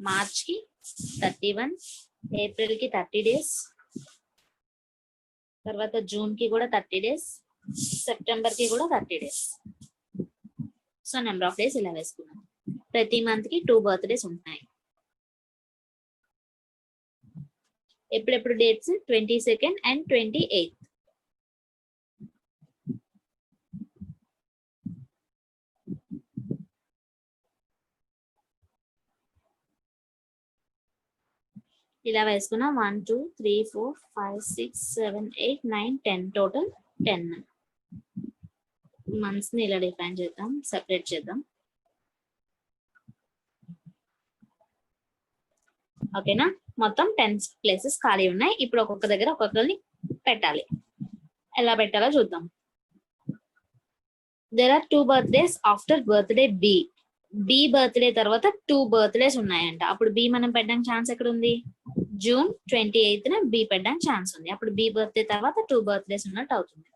మార్చ్ కి 31, ఏప్రిల్ కి 30 days, తర్వాత జూన్ కి కూడా 30 days, సెప్టెంబర్ కి కూడా 30 days. So number of days ఇలా వేసుకున్నాం. ప్రతి మంత్ కి 2 birthdays ఉంటాయి. ఎప్పుడెప్పుడు డేట్స్? 22nd and 28th. ఇలా వేసుకున్నా 1 2 3 4 5 6 7 8 9 10, టోటల్ 10 మంత్స్ ని ఇలా డిఫైన్ చేద్దాం, సెపరేట్ చేద్దాం. ఓకేనా? మొత్తం 10 ప్లేసెస్ ఖాళీ ఉన్నాయి. ఇప్పుడు ఒక్కొక్క దగ్గర ఒక్కొక్కరిని పెట్టాలి. ఎలా పెట్టాలో చూద్దాం. There are 2 birthdays after birthday B. B birthday తర్వాత 2 birthdays ఉన్నాయంట. అప్పుడు బి మనం పెట్టడానికి ఛాన్స్ ఎక్కడ ఉంది? జూన్ 28th బి పెట్టడానికి ఛాన్స్ ఉంది. అప్పుడు బి బర్త్డే తర్వాత 2 birthdays ఉన్నట్టు అవుతుంది.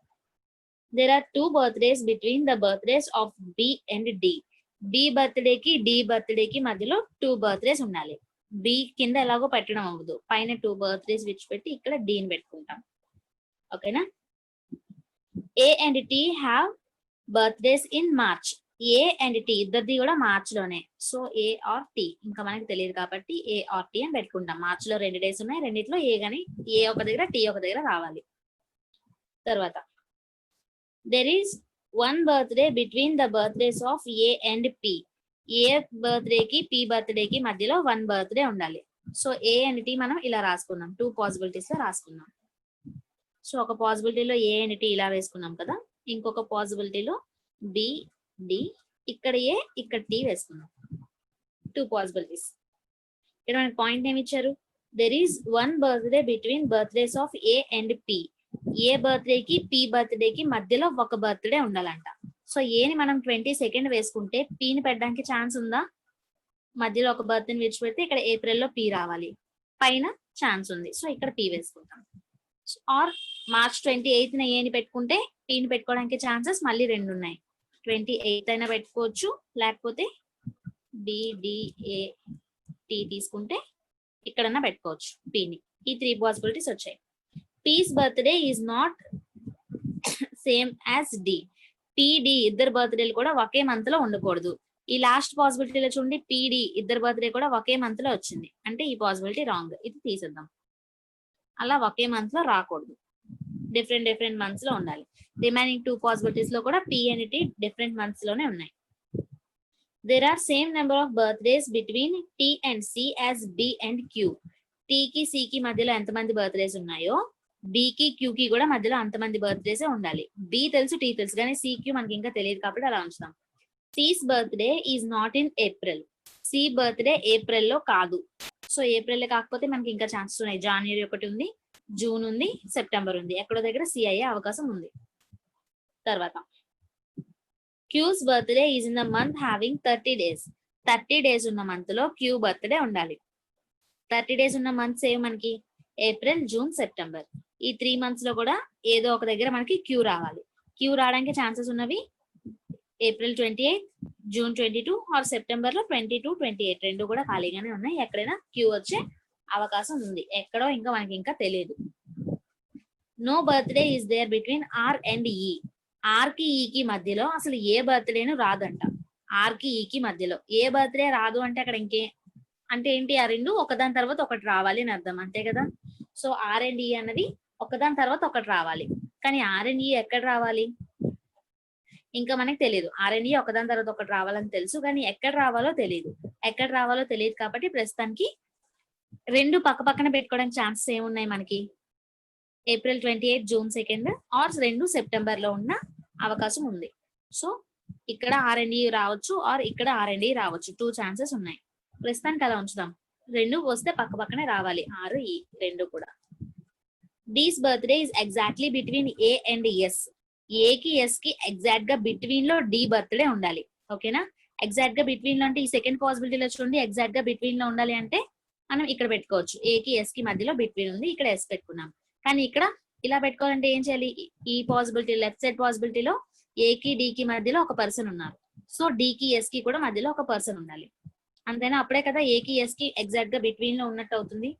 There are 2 birthdays between the birthdays of B and D. B birthday కి డి బర్త్డే కి మధ్యలో 2 birthdays ఉండాలి. బి కింద ఎలాగో పెట్టడం అవ్వదు, పైన 2 birthdays విడిచిపెట్టి ఇక్కడ డిని పెట్టుకుంటాం. ఓకేనా? ఏ and T have birthdays in March. A and T ఇద్దరిది కూడా మార్చ్ లోనే. సో ఏ ఆర్ టి ఇంకా మనకి తెలియదు కాబట్టి ఏ ఆర్ టి అని పెట్టుకుంటాం. మార్చ్ లో 2 days ఉన్నాయి, రెండిట్లో ఏ గాని ఏ ఒక దగ్గర టి ఒక దగ్గర రావాలి. తర్వాత there is 1 birthday between the birthdays of A and P. A birthday కి పి బర్త్డే కి మధ్యలో 1 birthday ఉండాలి. సో ఏ అండ్ టి మనం ఇలా రాసుకున్నాం, 2 possibilities లో రాసుకున్నాం. సో ఒక పాసిబిలిటీలో ఏ అండ్ టి ఇలా వేసుకున్నాం కదా, ఇంకొక పాసిబిలిటీలో బి డి, ఇక్కడ ఏ ఇక్కడ టి వేసుకున్నాం. 2 possibilities. ఇక్కడ మనకి పాయింట్ ఏమి ఇచ్చారు? There is 1 birthday between birthdays of A and P. A birthday కి పి బర్త్డే కి మధ్యలో ఒక బర్త్డే ఉండాలంట. సో ఏని మనం 22nd వేసుకుంటే పిని పెట్టడానికి ఛాన్స్ ఉందా? మధ్యలో ఒక బర్త్డేని విడిచిపెడితే ఇక్కడ ఏప్రిల్లో పి రావాలి, పైన ఛాన్స్ ఉంది. సో ఇక్కడ పి వేసుకుంటాం. ఆర్ మార్చ్ 28th ఏని పెట్టుకుంటే పిని పెట్టుకోవడానికి ఛాన్సెస్ మళ్ళీ 2 ఉన్నాయి. 28th అయినా పెట్టుకోవచ్చు, లేకపోతే బిడిఏ టి తీసుకుంటే ఇక్కడన్నా పెట్టుకోవచ్చు పిని. ఈ 3 possibilities వచ్చాయి. P's birthday is not same as D. P D ఇద్దరు బర్త్డేలు కూడా ఒకే మంత్ లో ఉండకూడదు. ఈ లాస్ట్ పాసిబిలిటీలో చూడండి, పిడి ఇద్దరు బర్త్డే కూడా ఒకే మంత్ లో వచ్చింది, అంటే ఈ పాసిబిలిటీ రాంగ్. ఇది తీసేద్దాం. అలా ఒకే మంత్ లో రాకూడదు. డిఫరెంట్ మంత్స్ లో ఉండాలి. రిమైనింగ్ 2 పాసిబిలిటీస్ లో కూడా P and T different months లోనే ఉన్నాయి. There are same number of birthdays between T and C as B and Q. T కి C కి మధ్యలో ఎంతమంది బర్త్డేస్ ఉన్నాయో B కి Q కి కూడా మధ్యలో అంతమంది బర్త్డేస్ ఉండాలి. B తెలుసు, T తెలుసు, కానీ C Q మనకి ఇంకా తెలియదు కాబట్టి అలా ఉంచుదాం. C's birthday is not in April. C birthday April లో కాదు. సో ఏప్రిల్ లో కాకపోతే మనకి ఇంకా ఛాన్సెస్ ఉన్నాయి. జనవరి 1 ఉంది, జూన్ ఉంది, సెప్టెంబర్ ఉంది. ఎక్కడో దగ్గర C అయ్యే అవకాశం ఉంది. తర్వాత Q's birthday is in the month having 30 days. 30 days ఉన్న మంత్ లో Q బర్త్డే ఉండాలి. 30 days ఉన్న మంత్స్ ఏవి మనకి? April, June, September. ఈ 3 months లో కూడా ఏదో ఒక దగ్గర మనకి Q రావాలి. Q రావడానికి ఛాన్సెస్ ఉన్నవి ఏప్రిల్ 28, జూన్ 22 ఆర్ సెప్టెంబర్ లో 22, 28 రెండు కూడా ఖాళీగానే ఉన్నాయి. ఎక్కడైనా Q వచ్చే అవకాశం ఉంది. ఎక్కడో ఇంకా మనకి ఇంకా తెలియదు. No birthday is there between R and E. R కి ఈ కి మధ్యలో అసలు ఏ బర్త్డేను రాదంట. ఆర్ కి ఈ కి మధ్యలో ఏ బర్త్డే రాదు అంటే అక్కడ ఇంకే అంటే ఏంటి? ఆ రెండు ఒకదాని తర్వాత ఒకటి రావాలి అని అర్థం, అంతే కదా. సో ఆర్ అండ్ ఈ అన్నది ఒకదాని తర్వాత ఒకటి రావాలి. కానీ ఆర్ అండ్ ఈ ఎక్కడ రావాలి ఇంకా మనకి తెలియదు. ఆర్ అండ్ ఈ ఒకదాని తర్వాత ఒకటి రావాలని తెలుసు, కానీ ఎక్కడ రావాలో తెలియదు. ఎక్కడ రావాలో తెలియదు కాబట్టి ప్రస్తుతానికి రెండు పక్క పక్కన పెట్టుకోవడానికి ఛాన్సెస్ ఏమున్నాయి మనకి? ఏప్రిల్ 28, జూన్ 2 ఆర్ రెండు సెప్టెంబర్ లో ఉన్న అవకాశం ఉంది. సో ఇక్కడ ఆర్ అండ్ ఈ రావచ్చు ఆర్ ఇక్కడ ఆర్ అండ్ ఈ రావచ్చు. 2 ఛాన్సెస్ ఉన్నాయి. ప్రస్తుతానికి అలా ఉంచుదాం. రెండు వస్తే పక్క పక్కనే రావాలి, ఆర్ ఈ రెండు కూడా. D's birthday is exactly between A and S. A కి ఎస్ కి ఎగ్జాక్ట్ గా బిట్వీన్ లో డి బర్త్డే ఉండాలి. ఓకేనా? ఎగ్జాక్ట్ గా బిట్వీన్ లో అంటే ఈ సెకండ్ పాసిబిలిటీలో చూడండి, ఎగ్జాక్ట్ గా బిట్వీన్ లో ఉండాలి అంటే మనం ఇక్కడ పెట్టుకోవచ్చు. ఏ కి ఎస్ కి మధ్యలో బిట్వీన్ ఉంది, ఇక్కడ ఎస్ పెట్టుకున్నాం. కానీ ఇక్కడ ఇలా పెట్టుకోవాలంటే ఏం చేయాలి? ఈ పాసిబిలిటీ లెఫ్ట్ సైడ్ పాసిబిలిటీలో ఏ కి డి కి మధ్యలో ఒక పర్సన్ ఉన్నారు. సో డి కి ఎస్ కి కూడా మధ్యలో ఒక పర్సన్ ఉండాలి. అంతేనా? అప్పుడే కదా ఏ కి ఎస్ కి ఎగ్జాక్ట్ గా బిట్వీన్ లో ఉన్నట్టు అవుతుంది.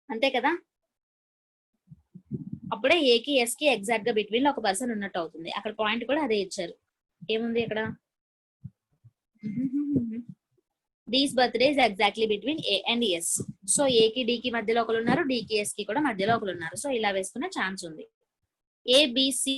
అంతే కదా? అప్పుడే ఏ కి ఎస్ కి ఎగ్జాక్ట్ గా బిట్వీన్ లో ఒక పర్సన్ ఉన్నట్టు అవుతుంది. అక్కడ పాయింట్ కూడా అదే ఇచ్చారు. ఏముంది అక్కడ? These birthdays exactly between A and S. So A కి డి కి మధ్యలో ఒకరు ఉన్నారు, డి కి ఎస్ కి కూడా మధ్యలో ఒకరు ఉన్నారు. సో ఇలా వేసుకునే ఛాన్స్ ఉంది. ఏబిసి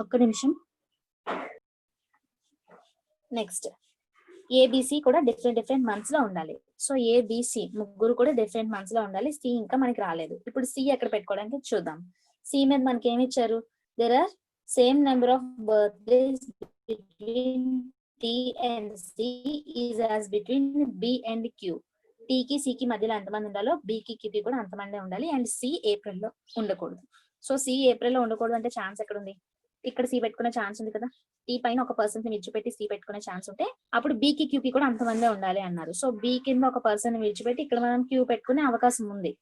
ఒక్క నిమిషం. నెక్స్ట్ ఏబిసి కూడా డిఫరెంట్ మంత్స్ లో ఉండాలి. సో ఏబిసి ముగ్గురు కూడా డిఫరెంట్ మంత్స్ లో ఉండాలి. సి ఇంకా మనకి రాలేదు. ఇప్పుడు సి ఎక్కడ పెట్టుకోవడానికి చూద్దాం. సి మీద మనకి ఏమి ఇచ్చారు? There are same number of birthdays between T and C is as between B and Q. T కి సి కి మధ్యలో ఎంతమంది ఉండాలో బి కి క్యూ కి కూడా అంతమంది ఉండాలి. అండ్ సి ఏప్రిల్ లో ఉండకూడదు. సో సి ఏప్రిల్ లో ఉండకూడదు అంటే ఛాన్స్ ఎక్కడ ఉంది? ఇక్కడ సి పెట్టుకునే ఛాన్స్ ఉంది కదా. టీ పైన ఒక పర్సన్ విడిచిపెట్టి సి పెట్టుకునే ఛాన్స్ ఉంటే అప్పుడు బి కి క్యూ కి కూడా అంతమందే ఉండాలి అన్నారు. సో బి కింద ఒక పర్సన్ విడిచిపెట్టి ఇక్కడ మనం క్యూ పెట్టుకునే అవకాశం ఉంది.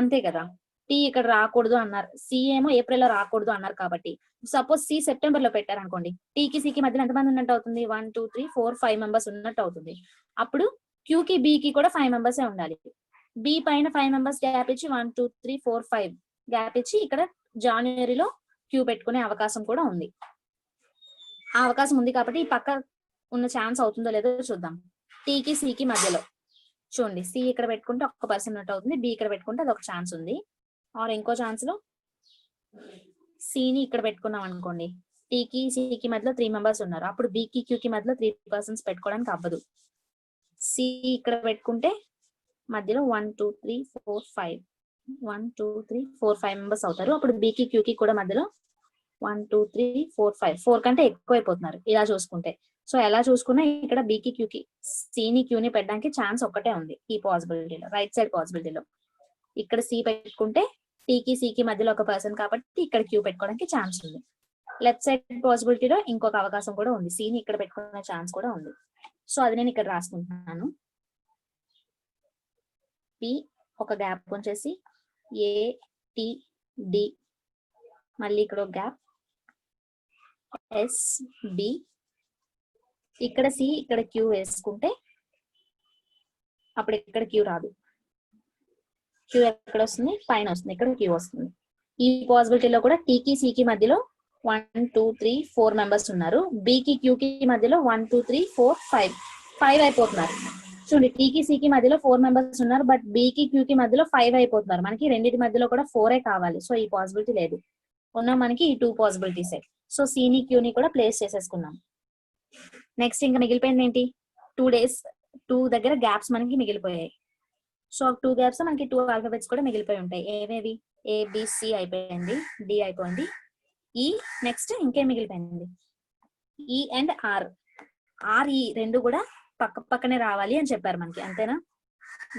అంతే కదా. టీ ఇక్కడ రాకూడదు అన్నారు, సి ఏమో ఏప్రిల్ లో రాకూడదు అన్నారు కాబట్టి సపోజ్ సి సెప్టెంబర్ లో పెట్టారు అనుకోండి, టీకి సికి మధ్యలో ఎంతమంది ఉన్నట్టు అవుతుంది? 1, 2, 3, 4, 5 మెంబర్స్ ఉన్నట్టు అవుతుంది. అప్పుడు క్యూకి బికి కూడా 5 మెంబర్స్ ఉండాలి. బి పైన 5 మెంబర్స్ గ్యాప్ ఇచ్చి 1, 2, 3, 4, 5 గ్యాప్ ఇచ్చి ఇక్కడ జనవరిలో క్యూ పెట్టుకునే అవకాశం కూడా ఉంది. ఆ అవకాశం ఉంది కాబట్టి ఈ పక్క ఉన్న ఛాన్స్ అవుతుందో లేదో చూద్దాం. టీకి సికి మధ్యలో చూడండి, సి ఇక్కడ పెట్టుకుంటే ఒక్క పర్సన్ ఉన్నట్టు అవుతుంది, బి ఇక్కడ పెట్టుకుంటే అది ఒక ఛాన్స్ ఉంది. ఆర్ ఇంకో ఛాన్స్ లో సిని ఇక్కడ పెట్టుకున్నాం అనుకోండి, టీకి సికి మధ్యలో 3 మెంబర్స్ ఉన్నారు. అప్పుడు బికి క్యూకి మధ్యలో 3 పర్సన్స్ పెట్టుకోవడానికి అవ్వదు. సి ఇక్కడ పెట్టుకుంటే మధ్యలో 1 2 3 4 5 1 2 3 4 5 మెంబర్స్ అవుతారు. అప్పుడు బికి క్యూకి కూడా మధ్యలో 1 2 3 4 5 4 కంటే ఎక్కువ అయిపోతున్నారు ఇలా చూసుకుంటే. సో ఎలా చూసుకున్నా ఇక్కడ బికి క్యూకి సిని క్యూని పెట్టడానికి ఛాన్స్ ఒక్కటే ఉంది ఈ పాసిబిలిటీలో, రైట్ సైడ్ పాసిబిలిటీలో. ఇక్కడ సి పెట్టుకుంటే టీకి సికి మధ్యలో ఒక పర్సన్ కాబట్టి ఇక్కడ క్యూ పెట్టుకోవడానికి ఛాన్స్ ఉంది. లెఫ్ట్ సైడ్ పాసిబిలిటీలో ఇంకొక అవకాశం కూడా ఉంది, సిని ఇక్కడ పెట్టుకునే ఛాన్స్ కూడా ఉంది. సో అది నేను ఇక్కడ రాసుకుంటున్నాను. పి ఒక గ్యాప్ ఉంచేసి ఏ టి డి, మళ్ళీ ఇక్కడ ఒక గ్యాప్ ఎస్ బి, ఇక్కడ సి ఇక్కడ క్యూ వేసుకుంటే అప్పుడు ఇక్కడ క్యూ రాదు. క్యూ ఎక్కడ వస్తుంది? పైన వస్తుంది, ఇక్కడ క్యూ వస్తుంది. ఈ పాసిబిలిటీలో కూడా టీకి సికి మధ్యలో 1 2 3 4 మెంబర్స్ ఉన్నారు. బికి క్యూకి మధ్యలో 1 2 3 4 5 అయిపోతున్నారు. చూడండి, టీకి సికి మధ్యలో 4 మెంబర్స్ ఉన్నారు, బట్ బికి క్యూకి మధ్యలో 5 అయిపోతున్నారు. మనకి రెండింటి మధ్యలో కూడా 4 కావాలి. సో ఈ పాసిబిలిటీ లేదు, ఉన్న మనకి ఈ 2 పాసిబిలిటీసే. సో సిని క్యూని కూడా ప్లేస్ చేసేసుకున్నాం. నెక్స్ట్ ఇంకా మిగిలిపోయింది ఏంటి? 2 days 2 దగ్గర గ్యాప్స్ మనకి మిగిలిపోయాయి. సో 2 గ్యాప్స్ మనకి 2 ఆల్ఫాబెట్స్ కూడా మిగిలిపోయి ఉంటాయి. ఏవేవి? ఏబిసి అయిపోయింది, డి అయిపోయింది, ఈ నెక్స్ట్ ఇంకేం మిగిలిపోయింది? ఈ అండ్ ఆర్. ఆర్ ఈ రెండు కూడా పక్క పక్కనే రావాలి అని చెప్పారు మనకి, అంతేనా?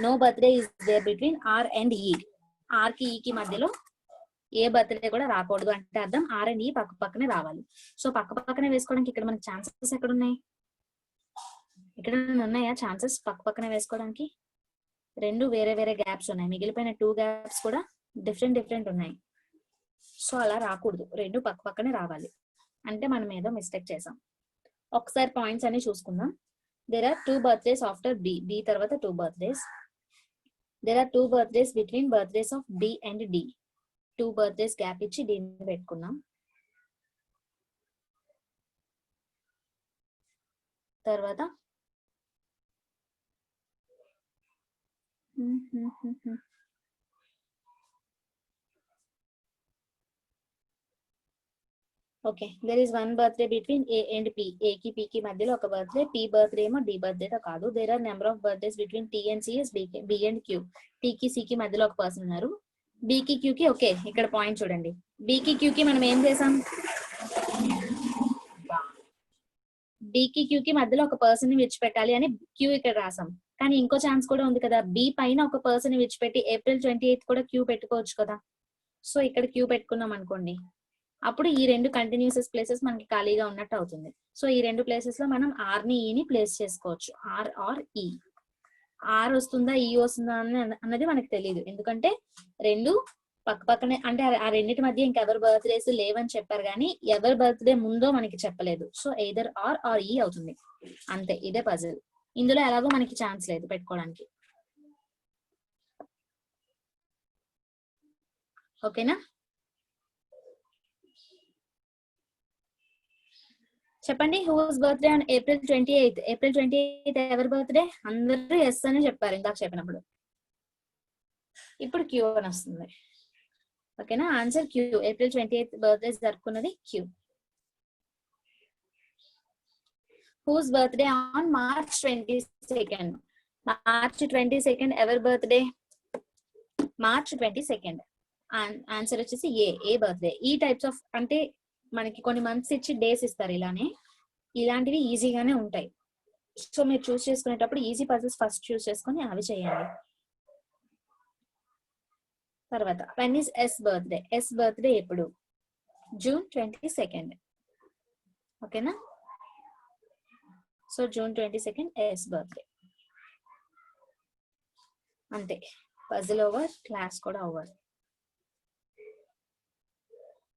No birthday is there between R and E. R కి ఈకి మధ్యలో ఏ బర్త్డే కూడా రాకూడదు అంటే అర్థం ఆర్ అండ్ ఈ పక్క పక్కనే రావాలి. సో పక్క పక్కనే వేసుకోవడానికి ఇక్కడ మనకి ఛాన్సెస్ ఎక్కడ ఉన్నాయి? ఇక్కడ ఉన్నాయా ఛాన్సెస్ పక్క పక్కనే వేసుకోవడానికి? రెండు వేరే వేరే గ్యాప్స్ ఉన్నాయి, మిగిలిపోయిన 2 గ్యాప్స్ కూడా డిఫరెంట్ ఉన్నాయి. సో అలా రాకూడదు, రెండు పక్క పక్కనే రావాలి. అంటే మనం ఏదో మిస్టేక్ చేసాం. ఒకసారి పాయింట్స్ అన్ని చూసుకుందాం. There are 2 birthdays after B, B తర్వాత 2 birthdays. There are 2 birthdays between birthdays of B and D. 2 birthdays gap ఇచ్చి డిని పెట్టుకున్నాం. తర్వాత okay, there is 1 birthday between A and P. A కి పి కి మధ్యలో ఒక బర్త్డే, పి బర్త్డే ఏమో డి బర్త్డే కాదు. There are number of birthdays between T and C, B and Q. టీకి సికి మధ్యలో ఒక పర్సన్ ఉన్నారు, బికి క్యూకి. ఓకే, ఇక్కడ పాయింట్ చూడండి, బికి క్యూకి మనం ఏం చేసాం? బికి క్యూకి మధ్యలో ఒక పర్సన్ ని విడిచిపెట్టాలి అని క్యూ ఇక్కడ రాసాం. కానీ ఇంకో ఛాన్స్ కూడా ఉంది కదా, బి పైన ఒక పర్సన్ ని విడిచిపెట్టి April 28 కూడా క్యూ పెట్టుకోవచ్చు కదా. సో ఇక్కడ క్యూ పెట్టుకున్నాం అనుకోండి, అప్పుడు ఈ రెండు కంటిన్యూస్ ప్లేసెస్ మనకి ఖాళీగా ఉన్నట్టు అవుతుంది. సో ఈ రెండు ప్లేసెస్ లో మనం ఆర్ ని ఈని ప్లేస్ చేసుకోవచ్చు. ఆర్ ఆర్ ఈ. ఆర్ వస్తుందా ఈ వస్తుందా అన్నది మనకి తెలియదు, ఎందుకంటే రెండు పక్క పక్కనే, అంటే ఆ రెండింటి మధ్య ఇంకెవరి బర్త్డేస్ లేవని చెప్పారు కానీ ఎవరి బర్త్డే ముందో మనకి చెప్పలేదు. సో ఎయిదర్ ఆర్ ఆర్ ఈ అవుతుంది, అంతే. ఇదే పజిల్. ఇందులో ఎలాగో మనకి ఛాన్స్ లేదు పెట్టుకోవడానికి. ఓకేనా? చెప్పండి, whose birthday on April 28. April 28 ఎవరి బర్త్డే? అందరూ ఎస్ అని చెప్పారు ఇందాక చెప్పినప్పుడు. ఇప్పుడు క్యూ అని వస్తుంది. ఓకేనా? Answer Q. April 28 బర్త్డే జరుపుకున్నది Q. Whose birthday on March 22. March 22 ఎవరి బర్త్డే? March 22. ఆన్సర్ వచ్చేసి ఏ బర్త్డే. ఈ టైప్స్ ఆఫ్, అంటే మనకి కొన్ని మంత్స్ ఇచ్చి డేస్ ఇస్తారు, ఇలాంటివి ఈజీగానే ఉంటాయి. సో మీరు చూస్ చేసుకునేటప్పుడు ఈజీ పజిల్స్ ఫస్ట్ చూస్ చేసుకొని అవి చేయండి. తర్వాత when is S birthday? S birthday ఎప్పుడు? June 22. ఓకేనా? So June 22 S birthday. అంతే, పజిల్ ఓవర్, క్లాస్ కూడా ఓవర్.